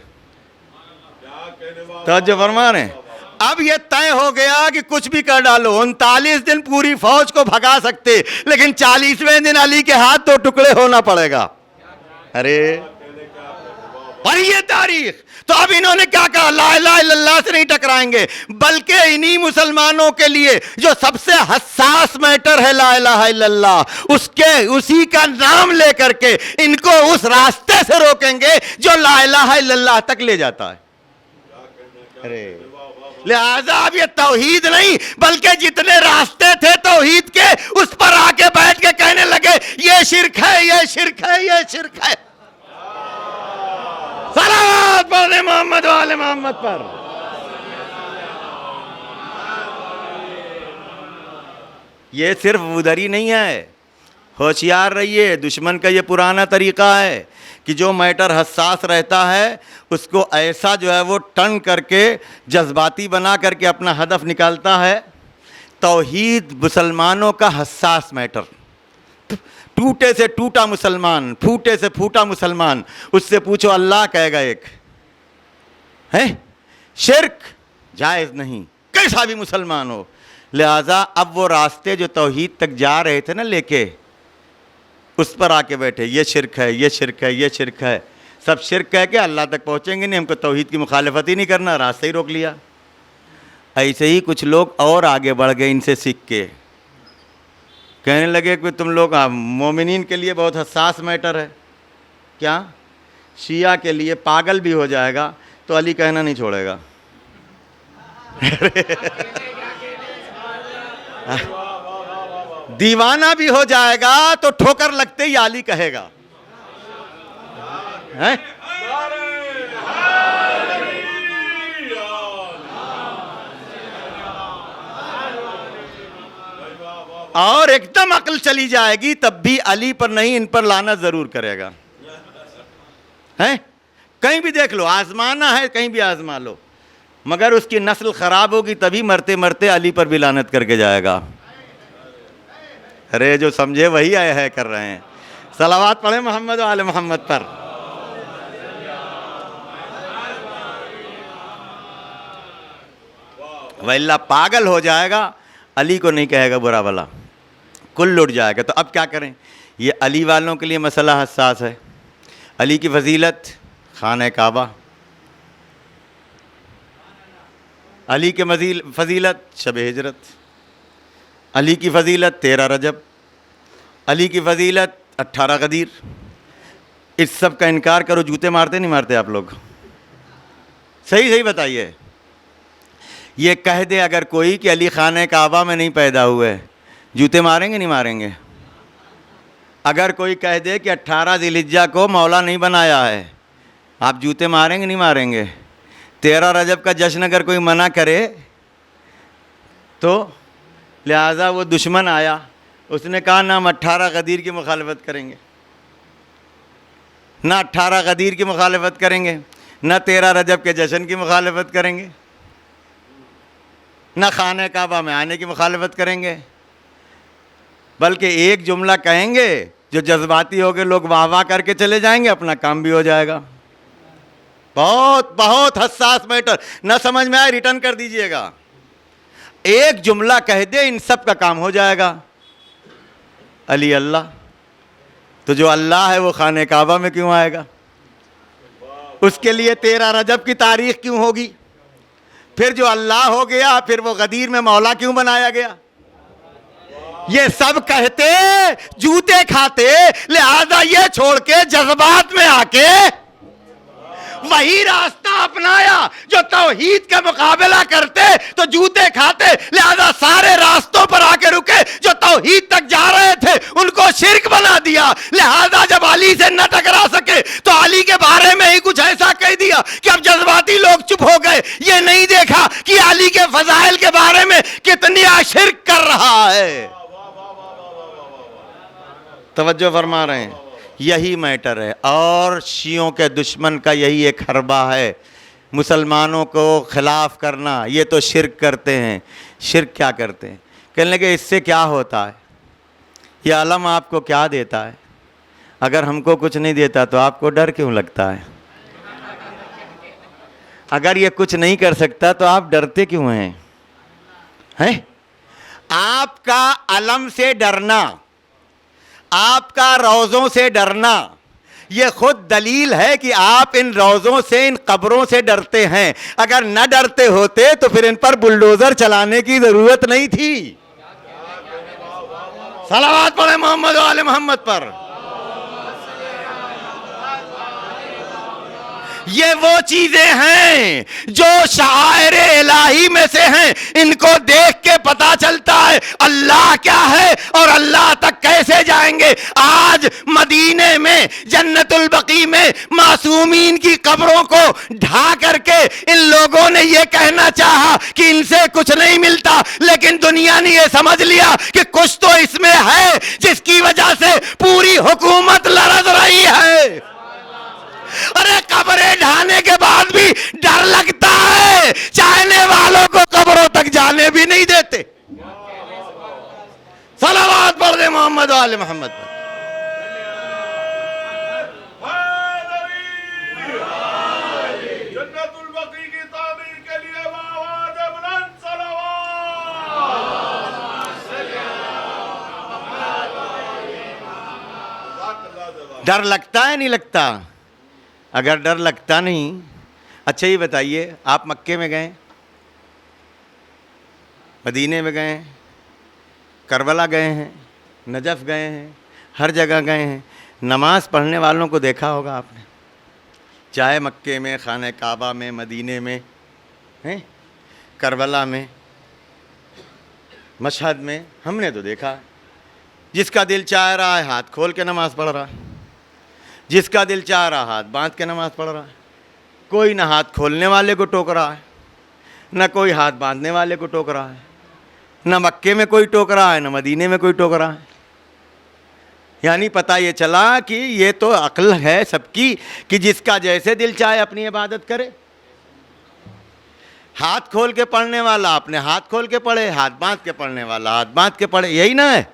तवज्जो फरमा रहे हैं। अब यह तय हो गया कि कुछ भी कर डालो, 39 दिन पूरी फौज को भगा सकते, लेकिन 40वें दिन अली के हाथ 2 टुकड़े होना पड़ेगा। अरे और ये तारीख, तो अब इन्होंने क्या कहा, ला इलाहा इल्लल्लाह से नहीं टकराएंगे, बल्कि इन्हीं मुसलमानों के लिए जो सबसे हसास मैटर है ला इलाहा इल्लल्लाह, उसी का नाम लेकर के इनको उस रास्ते से रोकेंगे जो ला इलाहा इल्लल्लाह तक ले जाता है। अरे लिहाजा अब ये तौहीद नहीं, बल्कि जितने रास्ते थे तौहीद के, उस पर आके बैठ के कहने लगे ये शिर्क है, ये शिर्क है, ये शिर्क है। सलावत पढ़े मोहम्मद वाले मोहम्मद पर। ये सिर्फ उधरी नहीं है, होशियार रहिए। दुश्मन का ये पुराना तरीका है कि जो मैटर हसास रहता है उसको ऐसा जो है वो टर्न करके जज्बाती बना करके अपना हदफ निकालता है। तौहीद मुसलमानों का हसास मैटर, टूटे से टूटा मुसलमान, फूटे से फूटा मुसलमान, उससे पूछो अल्लाह कहेगा एक है, शिर्क जायज़ नहीं, कैसा भी मुसलमान हो। लिहाजा अब वो रास्ते जो तौहीद तक जा रहे थे ना लेके, उस पर आके बैठे, ये शिर्क है, ये शिर्क है, ये शिर्क है, सब शिर्क कह के अल्लाह तक पहुँचेंगे नहीं, हमको तौहीद की मुखालफत ही नहीं करना, रास्ते ही रोक लिया। ऐसे ही कुछ लोग और आगे बढ़ गए इनसे सीख के, कहने लगे कि तुम लोग मोमिनीन के लिए बहुत हसास मैटर है, क्या शिया के लिए पागल भी हो जाएगा तो अली कहना नहीं छोड़ेगा। दीवाना भी हो जाएगा तो ठोकर लगते ही अली कहेगा, है? और एकदम अक्ल चली जाएगी तब भी अली पर नहीं इन पर लाना जरूर करेगा, है? कहीं भी देख लो, आजमाना है कहीं भी आजमा लो, मगर उसकी नस्ल खराब होगी तभी मरते मरते अली पर भी लानत करके जाएगा। अरे जो समझे वही आया है कर रहे हैं। सलावत पढ़े मोहम्मद वाले मोहम्मद पर। वल्ला पागल हो जाएगा, अली को नहीं कहेगा बुरा भला, कुल लुट जाएगा। तो अब क्या करें, ये अली वालों के लिए मसला हसास है। अली की फजीलत खाने काबा, अली के फजीलत शब हिजरत, अली की फजीलत 13 रजब, अली की फजीलत 18 गदीर। इस सब का इनकार करो, जूते मारते नहीं मारते आप लोग? सही सही बताइए। ये कह दे अगर कोई कि अली खाने काबा में नहीं पैदा हुए, जूते मारेंगे नहीं मारेंगे? अगर कोई कह दे कि 18 ज़िलहिज्जा को मौला नहीं बनाया है, आप जूते मारेंगे नहीं मारेंगे? 13 रजब का जश्न अगर कोई मना करे तो लिहाजा वो दुश्मन आया, उसने कहा ना हम 18 गदीर की मुखालफत करेंगे, ना 18 गदीर की मुखालफत करेंगे, ना 13 रजब के जश्न की मुखालफत करेंगे, ना खाने काबा में आने की मुखालफत करेंगे, बल्कि एक जुमला कहेंगे जो जज्बाती हो के लोग वाह वाह करके चले जाएंगे, अपना काम भी हो जाएगा। बहुत बहुत हसास मैटर, ना समझ में आए रिटर्न कर दीजिएगा। एक जुमला कह दे, इन सब का काम हो जाएगा। अली अल्लाह, तो जो अल्लाह है वो खाने काबा में क्यों आएगा? उसके लिए 13 रजब की तारीख क्यों होगी? फिर जो अल्लाह हो गया, फिर वो गदीर में मौला क्यों बनाया गया? ये सब कहते जूते खाते, लिहाजा ये छोड़ के जज्बात में आके वही रास्ता अपनाया जो तौहीद का मुकाबला करते तो जूते खाते, लिहाजा सारे रास्तों पर आके रुके जो तौहीद तक जा रहे थे उनको शिर्क बना दिया। लिहाजा जब अली से न टकरा सके तो अली के बारे में ही कुछ ऐसा कह दिया कि अब जज्बाती लोग चुप हो गए। ये नहीं देखा कि अली के फजाइल के बारे में कितनी शिर्क कर रहा है। तवज्जो फरमा रहे हैं, यही मैटर है। और शियों के दुश्मन का यही एक हरबा है, मुसलमानों को खिलाफ करना। ये तो शिर्क करते हैं। शिर्क क्या करते हैं? कहने लगे इससे क्या होता है, ये आलम आपको क्या देता है? अगर हमको कुछ नहीं देता तो आपको डर क्यों लगता है? अगर ये कुछ नहीं कर सकता तो आप डरते क्यों हैं? आपका अलम से डरना, आपका रोज़ों से डरना, ये खुद दलील है कि आप इन रोज़ों से, इन कब्रों से डरते हैं। अगर न डरते होते तो फिर इन पर बुलडोज़र चलाने की ज़रूरत नहीं थी। सलावत पढ़े मोहम्मद वाले मोहम्मद पर। ये वो चीजें हैं जो शायर इलाही में से हैं। इनको देख के पता चलता है अल्लाह क्या है और अल्लाह तक कैसे जाएंगे। आज मदीने में जन्नतुल बकी में मासूमीन की कब्रों को ढा करके इन लोगों ने ये कहना चाहा कि इनसे कुछ नहीं मिलता, लेकिन दुनिया ने ये समझ लिया कि कुछ तो इसमें है जिसकी वजह से पूरी हुकूमत लरज़ रही है। अरे कब्रें ढाने के बाद भी डर लगता है, चाहने वालों को कब्रों तक जाने भी नहीं देते। सलावत पढ़ दे मोहम्मद वाले मोहम्मद पर। जन्नतुल बकी की तामीर के लिए आवाज़ बुलंद सलावत। डर लगता है नहीं लगता? अगर डर लगता नहीं, अच्छा ये बताइए, आप मक्के में गए, मदीने में गए, करबला गए हैं, नजफ़ गए हैं, हर जगह गए हैं, नमाज़ पढ़ने वालों को देखा होगा आपने, चाहे मक्के में, खाने काबा में, मदीने में, हैं, करबला में, मशहद में, हमने तो देखा है। जिसका दिल चाह रहा है हाथ खोल के नमाज़ पढ़ रहा है, जिसका दिल चाह रहा हाथ बांध के नमाज़ पढ़ रहा है। कोई ना हाथ खोलने वाले को टोक रहा है, ना कोई हाथ बांधने वाले को टोक रहा है, ना मक्के में कोई टोक रहा है, ना मदीने में कोई टोक रहा है। यानी पता ये चला कि ये तो अक्ल है सबकी कि जिसका जैसे दिल चाहे अपनी इबादत करे। हाथ खोल के पढ़ने वाला अपने हाथ खोल के पढ़े, हाथ बांध के पढ़ने वाला हाथ बांध के पढ़े, यही ना है।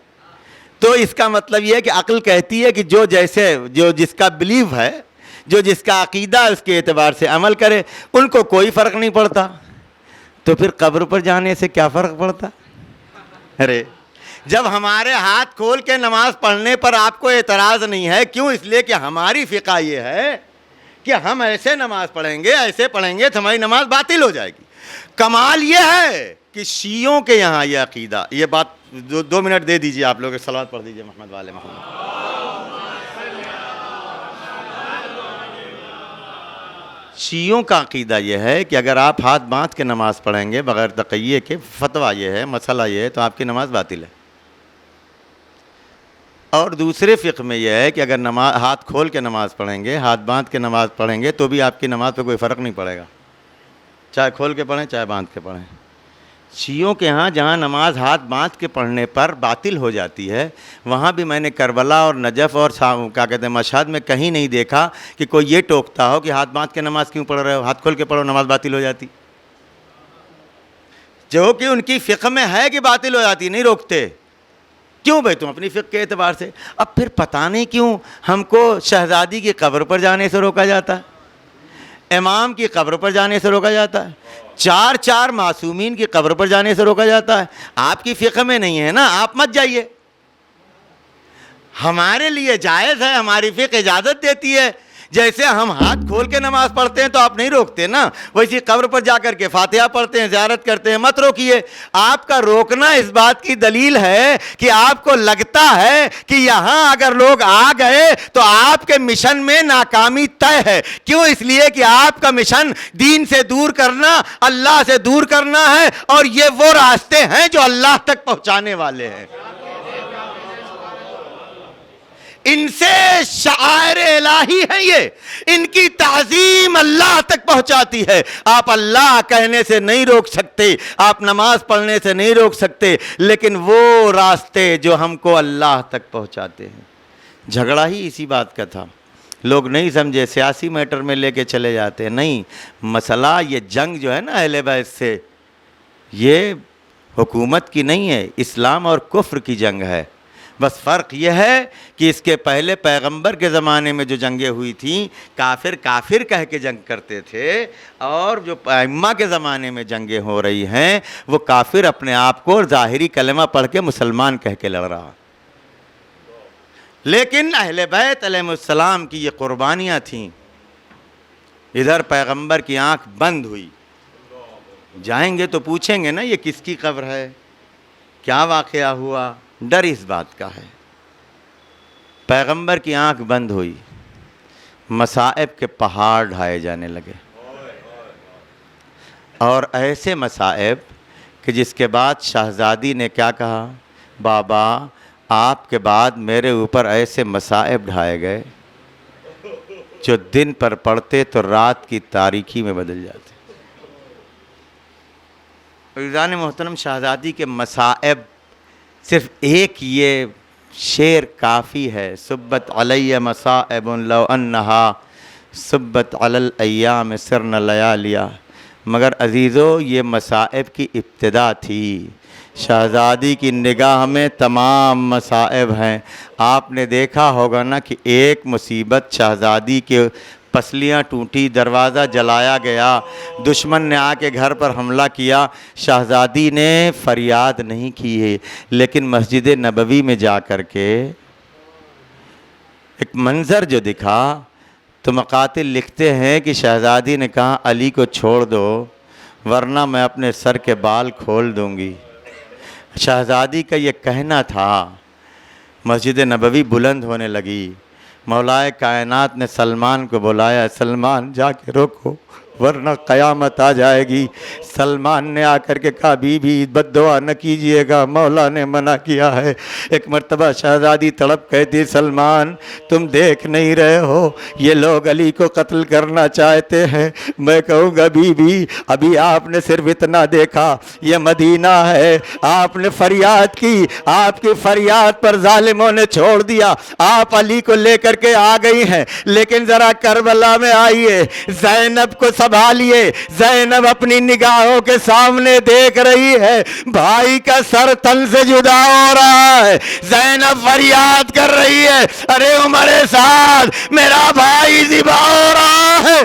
तो इसका मतलब ये है कि अक्ल कहती है कि जो जैसे, जो जिसका बिलीव है, जो जिसका अकीदा है, उसके एतबार से अमल करे, उनको कोई फ़र्क नहीं पड़ता। तो फिर कब्र पर जाने से क्या फ़र्क पड़ता? अरे जब हमारे हाथ खोल के नमाज़ पढ़ने पर आपको एतराज़ नहीं है, क्यों? इसलिए कि हमारी फ़िक़ा ये है कि हम ऐसे नमाज़ पढ़ेंगे, ऐसे पढ़ेंगे तो हमारी नमाज़ बातिल हो जाएगी। कमाल ये है कि शियों के यहाँ ये अकीदा, ये बात 2 मिनट दे दीजिए आप लोग, सलावत पढ़ दीजिए मोहम्मद वाले मोहम्मद। शियों का अकीदा यह है कि अगर आप हाथ बांध के नमाज़ पढ़ेंगे बग़ैर तक़िये के, फतवा ये है, मसला ये है, तो आपकी नमाज़ बातिल है। और दूसरे फ़िक़्ह में यह है कि अगर नमाज हाथ खोल के नमाज़ पढ़ेंगे, हाथ बांध के नमाज़ पढ़ेंगे, तो भी आपकी नमाज़ पे कोई फ़र्क नहीं पड़ेगा, चाहे खोल के पढ़ें चाहे बांध के पढ़ें। शियों के यहाँ जहाँ नमाज हाथ बांध के पढ़ने पर बातिल हो जाती है, वहाँ भी मैंने करबला और नजफ़ और क्या कहते हैं मशहद में कहीं नहीं देखा कि कोई ये टोकता हो कि हाथ बांध के नमाज़ क्यों पढ़ रहे हो, हाथ खोल के पढ़ो, नमाज़ बातिल हो जाती। जो कि उनकी फ़िक़्ह में है कि बातिल हो जाती, नहीं रोकते। क्यों भाई, तुम अपनी फ़िक़्ह के एतबार से। अब फिर पता नहीं क्यों हमको शहज़ादी की कब्र पर जाने से रोका जाता है, इमाम की कब्र पर जाने से रोका जाता है, चार चार मासूमीन की कब्र पर जाने से रोका जाता है। आपकी फ़िक़्ह में नहीं है ना, आप मत जाइए। हमारे लिए जायज़ है, हमारी फ़िक़्ह इजाज़त देती है। जैसे हम हाथ खोल के नमाज़ पढ़ते हैं तो आप नहीं रोकते ना, वैसी कब्र पर जाकर के फातिहा पढ़ते हैं, ज़ियारत करते हैं, मत रोकिए। आपका रोकना इस बात की दलील है कि आपको लगता है कि यहाँ अगर लोग आ गए तो आपके मिशन में नाकामी तय है। क्यों? इसलिए कि आपका मिशन दीन से दूर करना, अल्लाह से दूर करना है, और ये वो रास्ते हैं जो अल्लाह तक पहुँचाने वाले हैं। इनसे शायर इलाही है ये, इनकी ताज़ीम अल्लाह तक पहुंचाती है। आप अल्लाह कहने से नहीं रोक सकते, आप नमाज पढ़ने से नहीं रोक सकते, लेकिन वो रास्ते जो हमको अल्लाह तक पहुंचाते हैं। झगड़ा ही इसी बात का था, लोग नहीं समझे, सियासी मैटर में लेके चले जाते हैं। नहीं, मसला ये जंग जो है ना अहले बैत से, ये हुकूमत की नहीं है, इस्लाम और कुफ्र की जंग है। बस फ़र्क यह है कि इसके पहले पैगंबर के ज़माने में जो जंगें हुई थीं, काफिर काफिर कह के जंग करते थे, और जो अइम्मा के ज़माने में जंगें हो रही हैं वो काफिर अपने आप को ज़ाहिरी कलमा पढ़ के मुसलमान कह के लड़ रहा। लेकिन अहले बैत अलैहिमुस्सलाम की ये कुर्बानियाँ थीं। इधर पैगंबर की आँख बंद हुई, जाएंगे तो पूछेंगे ना ये किसकी कब्र है, क्या वाक़या हुआ, डर इस बात का है। पैगंबर की आंख बंद हुई, मसाइब के पहाड़ ढाए जाने लगे, और ऐसे मसाइब कि जिसके बाद शहज़ादी ने क्या कहा, बाबा आपके बाद मेरे ऊपर ऐसे मसाइब ढाए गए जो दिन पर पढ़ते तो रात की तारीकी में बदल जाते। फ़ैज़ान मोहतरम, शहज़ादी के मसाइब सिर्फ एक ये शेर काफ़ी है, सुब्बत अलैया मसाइबुन लौ अन्नहा सुब्बत अलल अय्याम सिरन लयालिया। मगर अज़ीज़ो, ये मसाइब की इब्तिदा थी। शहज़ादी की निगाह में तमाम मसाइब हैं। आपने देखा होगा ना कि एक मुसीबत शहज़ादी के पसलियाँ टूटी, दरवाज़ा जलाया गया, दुश्मन ने आके घर पर हमला किया, शहज़ादी ने फरियाद नहीं की है, लेकिन मस्जिद नबवी में जा कर के एक मंज़र जो दिखा, तो मकातिल लिखते हैं कि शहज़ादी ने कहा अली को छोड़ दो वरना मैं अपने सर के बाल खोल दूँगी। शहज़ादी का ये कहना था। मस्जिद नबवी बुलंद होने लगी। मौलाए कायनात ने सलमान को बुलाया, सलमान जाके रोको वरना क़यामत आ जाएगी। सलमान ने आकर के कहा बीबी बद्दुआ न कीजिएगा, मौला ने मना किया है। एक मर्तबा शहज़ादी तड़प कहती, सलमान तुम देख नहीं रहे हो ये लोग अली को कत्ल करना चाहते हैं। मैं कहूँगा बीबी अभी आपने सिर्फ इतना देखा, ये मदीना है, आपने फरियाद की, आपकी फरियाद पर जालिमों ने छोड़ दिया, आप अली को लेकर के आ गई हैं। लेकिन ज़रा करबला में आइए, ज़ैनब को संभालिए। ज़ैनब अपनी निगाहों के सामने देख रही है भाई का सर तन से जुदा हो रहा है। ज़ैनब फरियाद कर रही है, अरे उमर साद मेरा भाई ज़िबा हो रहा है।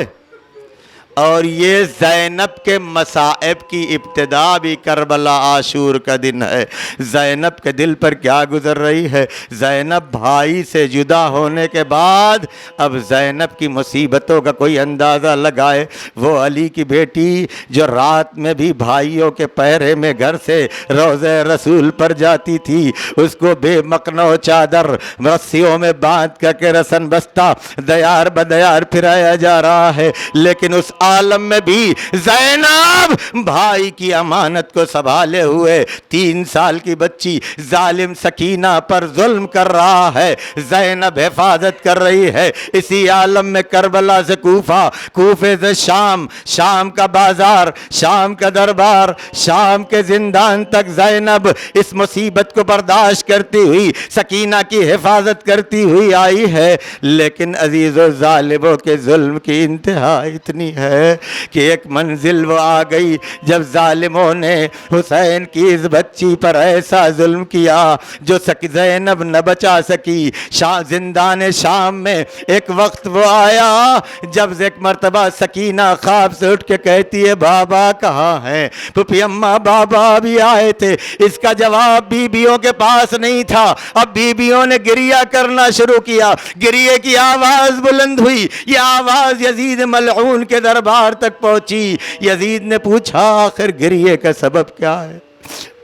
और ये ज़ैनब के मसाइब की इब्तिदा भी करबला आशूर का दिन है। ज़ैनब के दिल पर क्या गुज़र रही है। ज़ैनब भाई से जुदा होने के बाद अब ज़ैनब की मुसीबतों का कोई अंदाज़ा लगाए। वो अली की बेटी जो रात में भी भाइयों के पहरे में घर से रोज़े रसूल पर जाती थी, उसको बेमकनो चादर रस्सियों में बांध करके रसन बस्ता दयार बदयार फिराया जा रहा है। लेकिन उस आलम में भी ज़ैनब भाई की अमानत को संभाले हुए 3 साल की बच्ची जालिम सकीना पर जुल्म कर रहा है। ज़ैनब हिफाजत कर रही है। इसी आलम में करबला से कूफा, कूफे से शाम, शाम का बाजार, शाम का दरबार, शाम के जिंदान तक ज़ैनब इस मुसीबत को बर्दाश्त करती हुई सकीना की हिफाजत करती हुई आई है। लेकिन अजीज़ो ज़ालिमों के जुल्म की इंतहा इतनी है कि एक मंजिल वो आ गई जब ज़ालिमों ने हुसैन की इस बच्ची पर ऐसा जुल्म किया जो ज़ैनब न बचा सकी। जिंदान शाम में एक वक्त वो आया जब एक मर्तबा सकीना ख्वाब से उठ के कहती है, बाबा कहाँ हैं? पुपी अम्मा बाबा भी आए थे। इसका जवाब बीबियों के पास नहीं था। अब बीबियों ने गिरिया करना शुरू किया। गिरिये की आवाज़ बुलंद हुई। यह आवाज़ यजीद मलऊन के दरबार तक पहुंची। यजीद ने पूछा, आखिर गिरिये का सबब क्या है?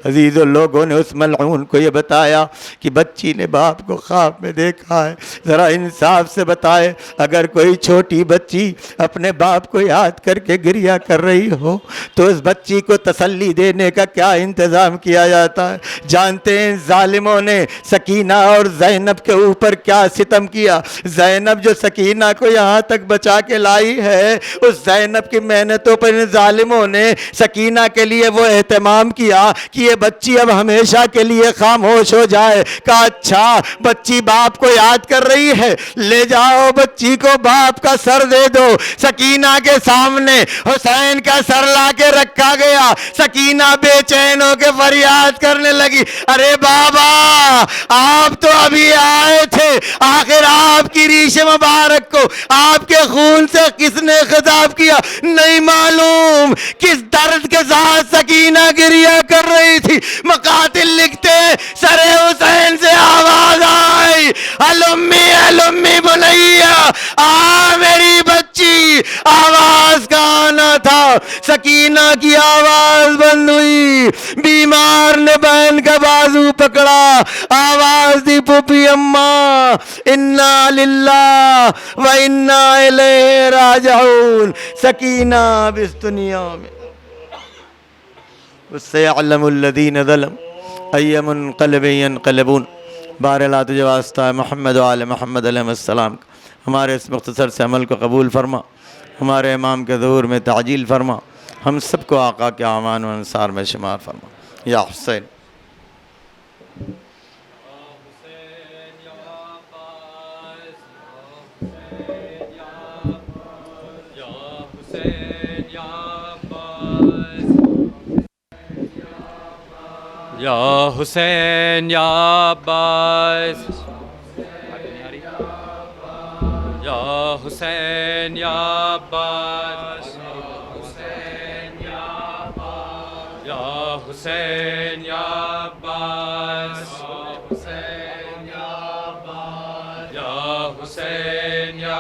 अजीज़ों, लोगों ने उस मलऊन को ये बताया कि बच्ची ने बाप को ख्वाब में देखा है। ज़रा इंसाफ से बताए, अगर कोई छोटी बच्ची अपने बाप को याद करके गिरिया कर रही हो तो उस बच्ची को तसल्ली देने का क्या इंतज़ाम किया जाता है? जानते हैं ज़ालिमों ने सकीना और ज़ैनब के ऊपर क्या सितम किया। ज़ैनब जो सकीना को यहाँ तक बचा के लाई है, उस ज़ैनब की मेहनतों पर इन ज़ालिमों ने सकीना के लिए वो एहतमाम किया कि ये बच्ची अब हमेशा के लिए खामोश हो जाए। कहा, अच्छा बच्ची बाप को याद कर रही है, ले जाओ बच्ची को बाप का सर दे दो। सकीना के सामने हुसैन का सर लाके रखा गया। सकीना बेचैन होकर फरियाद करने लगी, अरे बाबा आप तो अभी आए थे, आखिर आपकी रीश मुबारक को आपके खून से किसने खिताब किया? नहीं मालूम किस दर्द के साथ सकीना गिरिया कर रही थी। मकातिल लिखते हैं, सरे हुसैन से आवाज आई, अलुम्मी अलुम्मी बुनैया, आ मेरी बच्ची। आवाज का आना था, सकीना की आवाज बंद हुई। बीमार ने बहन का बाजू पकड़ा, आवाज दी, पुपी अम्मा इन्ना लिल्लाह व इन्ना इलैहि राजिऊन। सकीना इस दुनिया में उससे अल्लमुल्लज़ीन ज़लम अय्य मुनक़लिबिन यनक़लिबून। बारला तुझे वास्ता है मोहम्मद व आले मोहम्मद अलैहिस्सलाम, हमारे इस मुख्तसर से अमल को कबूल फरमा, हमारे इमाम के ज़हूर में ताजील फरमा, हम सबको आका के आमान व अंसार में शुमार फरमा। या हुसैन या हुसैन या अब्बास, या हुसैन या अब्बास, या हुसैन या अब्बास, या हुसैन या अब्बास, या हुसैन या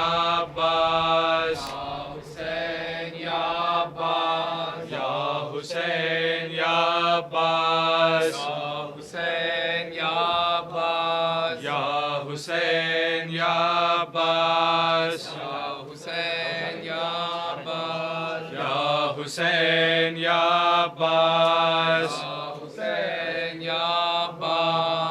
अब्बास, या हुसैन या अब्बास, या हुसैन या अब्बास, या हुसैन या अब्बास, या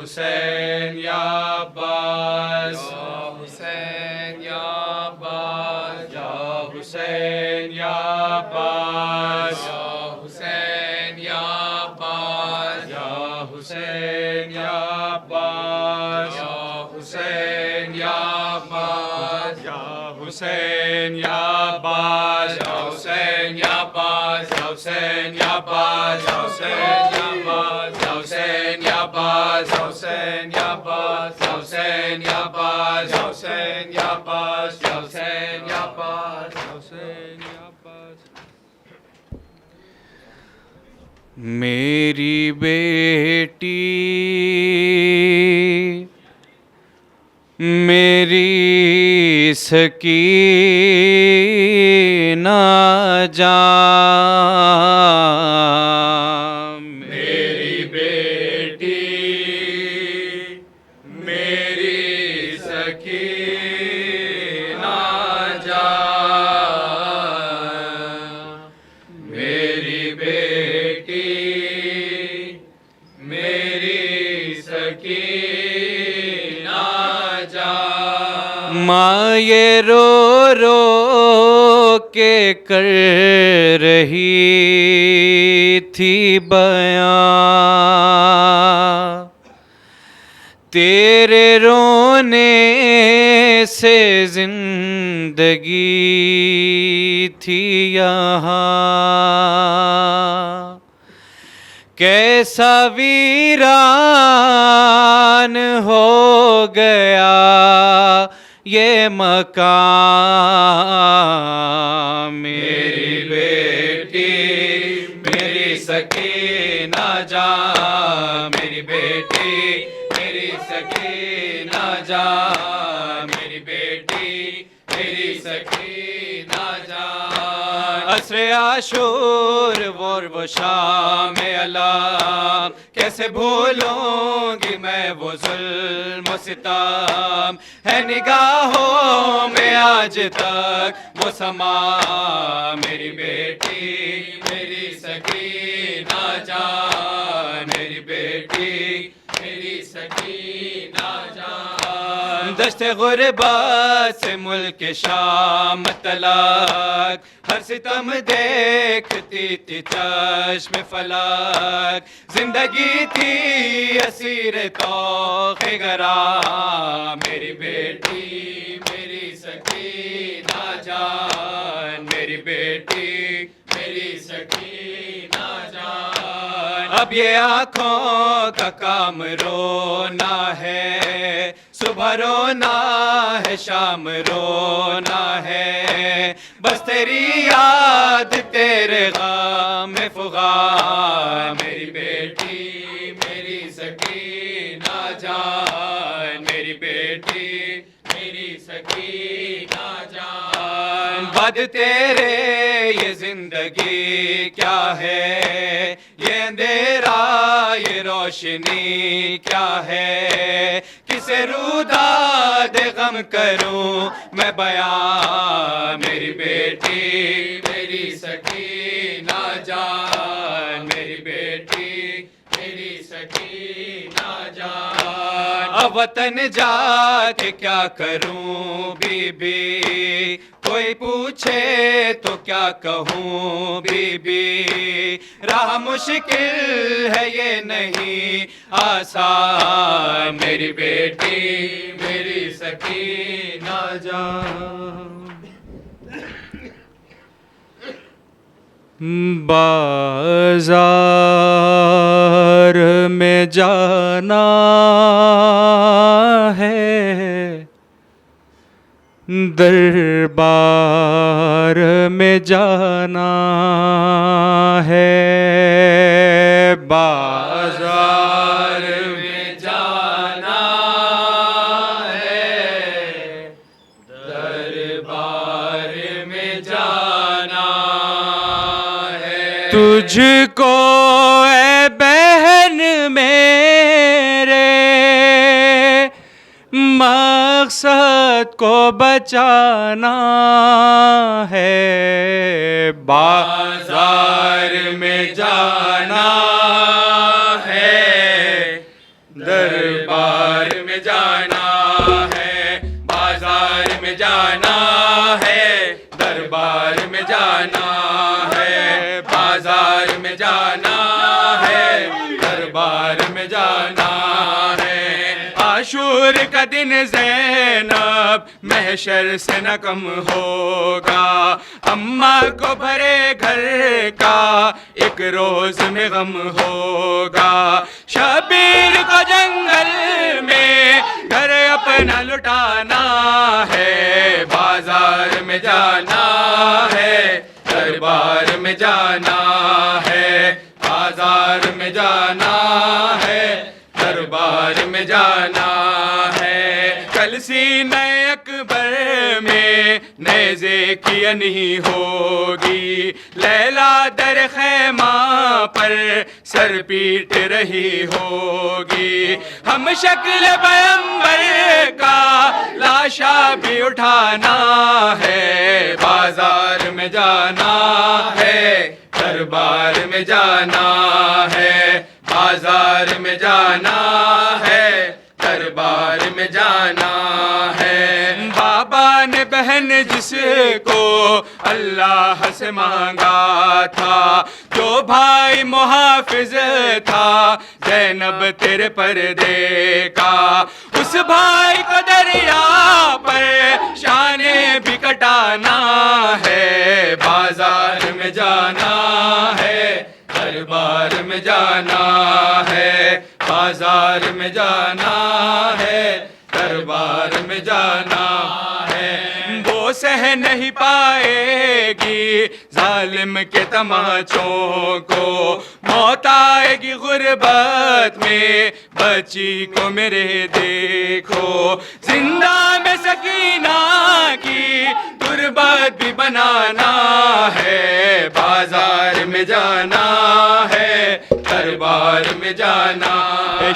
हुसैन या अब्बास, या हुसैन या अब्बास, या हुसैन या अब्बास, या हुसैन या अब्बास, या हुसैन या अब्बास, या हुसैन या अब्बास, या हुसैन या अब्बास, या हुसैन या अब्बास, या हुसैन या अब्बास, या हुसैन या अब्बास, या हुसैन या अब्बास, या हुसैन मेरी बेटी मेरी सकीना जान, मेरी बेटी मेरी सकीना जान, मेरी बेटी मेरी सकीना जान। माँ ये रो रो के कर रही थी बयां, तेरे रोने से जिंदगी थी यहाँ, कैसा वीरान हो गया ये मकान। मेरी बेटी मेरी सकीना जान, मेरी बेटी मेरी सकीना जान, मेरी बेटी मेरी सकीना जान। असरे आशूर वो शाम अलाम, कैसे भूलूंगी मैं वो जुल्म सितम, है निगाहों में आज तक वो समा। मेरी बेटी मेरी सकीना जान, मेरी बेटी मेरी सकीना जान। दश्ते गुरबत से मुल्क शाम तलक, हर सितम देखती थी चश्म फलक, जिंदगी थी असीर तौक़े गरा। मेरी बेटी मेरी सकीना जान, मेरी बेटी मेरी सकीना जान। अब ये आँखों का काम रोना है, सुबह रोना है शाम रोना है, बस तेरी याद तेरे गम में फुगा। मेरी बेटी मेरी सकीना जान, मेरी बेटी मेरी सकीना जान। बाद तेरे ये जिंदगी क्या है, ये अंधेरा ये रोशनी क्या है, किसे रुदाद गम करूं मैं बयां। मेरी बेटी मेरी सकीना जान, मेरी बेटी मेरी सकीना जान। अब वतन जाके क्या करूं बीबी, कोई पूछे तो क्या कहूँ बीबी, राह मुश्किल है ये नहीं आसान। मेरी बेटी मेरी सकीना जान। बाजार में जाना है, दरबार में जाना है, बाजार में जाना है, दरबार में जाना है। तुझको ए बहन मेरे मकसद को बचाना है, बाजार में जाना है, दरबार में जाना है, बाजार में जाना है, दरबार में जाना है, बाजार में जाना है, दरबार में जाना है। आशूर का दिन ज़ैनब महशर से न कम होगा, अम्मा को भरे घर का एक रोज में गम होगा। शबीर को जंगल में घर अपना लुटाना है, बाजार में जाना है, दरबार में जाना है, बाजार दरबार में जाना है, दरबार में जाना है। कल सीने अकबर में नेज़े की नहीं होगी, लैला दर खैमा पर सर पीट रही होगी। हम शक्ल पैगंबर का लाशा भी उठाना है, बाजार में जाना है, दरबार में जाना है, बाजार में जाना है, दरबार में जाना है। बाबा ने बहन जिसको अल्लाह से मांगा था, जो भाई मुहाफिज था ज़ैनब तेरे पर्दे का, उस भाई को दरिया पर शाने भी कटाना है, बाजार में जाना है, दरबार में जाना है, बाजार में जाना है, दरबार में जाना है। वो सह नहीं पाएगी जालिम के तमाचों को, मौत आएगी गुर्बत में बच्ची को मेरे देखो। जिंदा में सकीना की गुर्बत भी बनाना है, बाजार में जाना है, दरबार में जाना।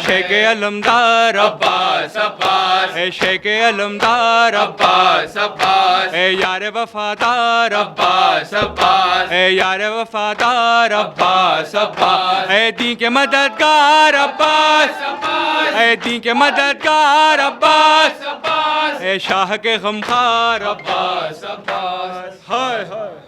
शेख अलमदार अब्बास अब्बास, शेख अलमदार अब्बास अब्बास, यार वफादार अब्बास अब्बास, यार वफादार अब्बास अब्बास, दी के मददगार अब्बास अब्बास, दी के मददगार अब्बास अब्बास, शाह के गमखार अब्बास अब्बास। हाय हाय।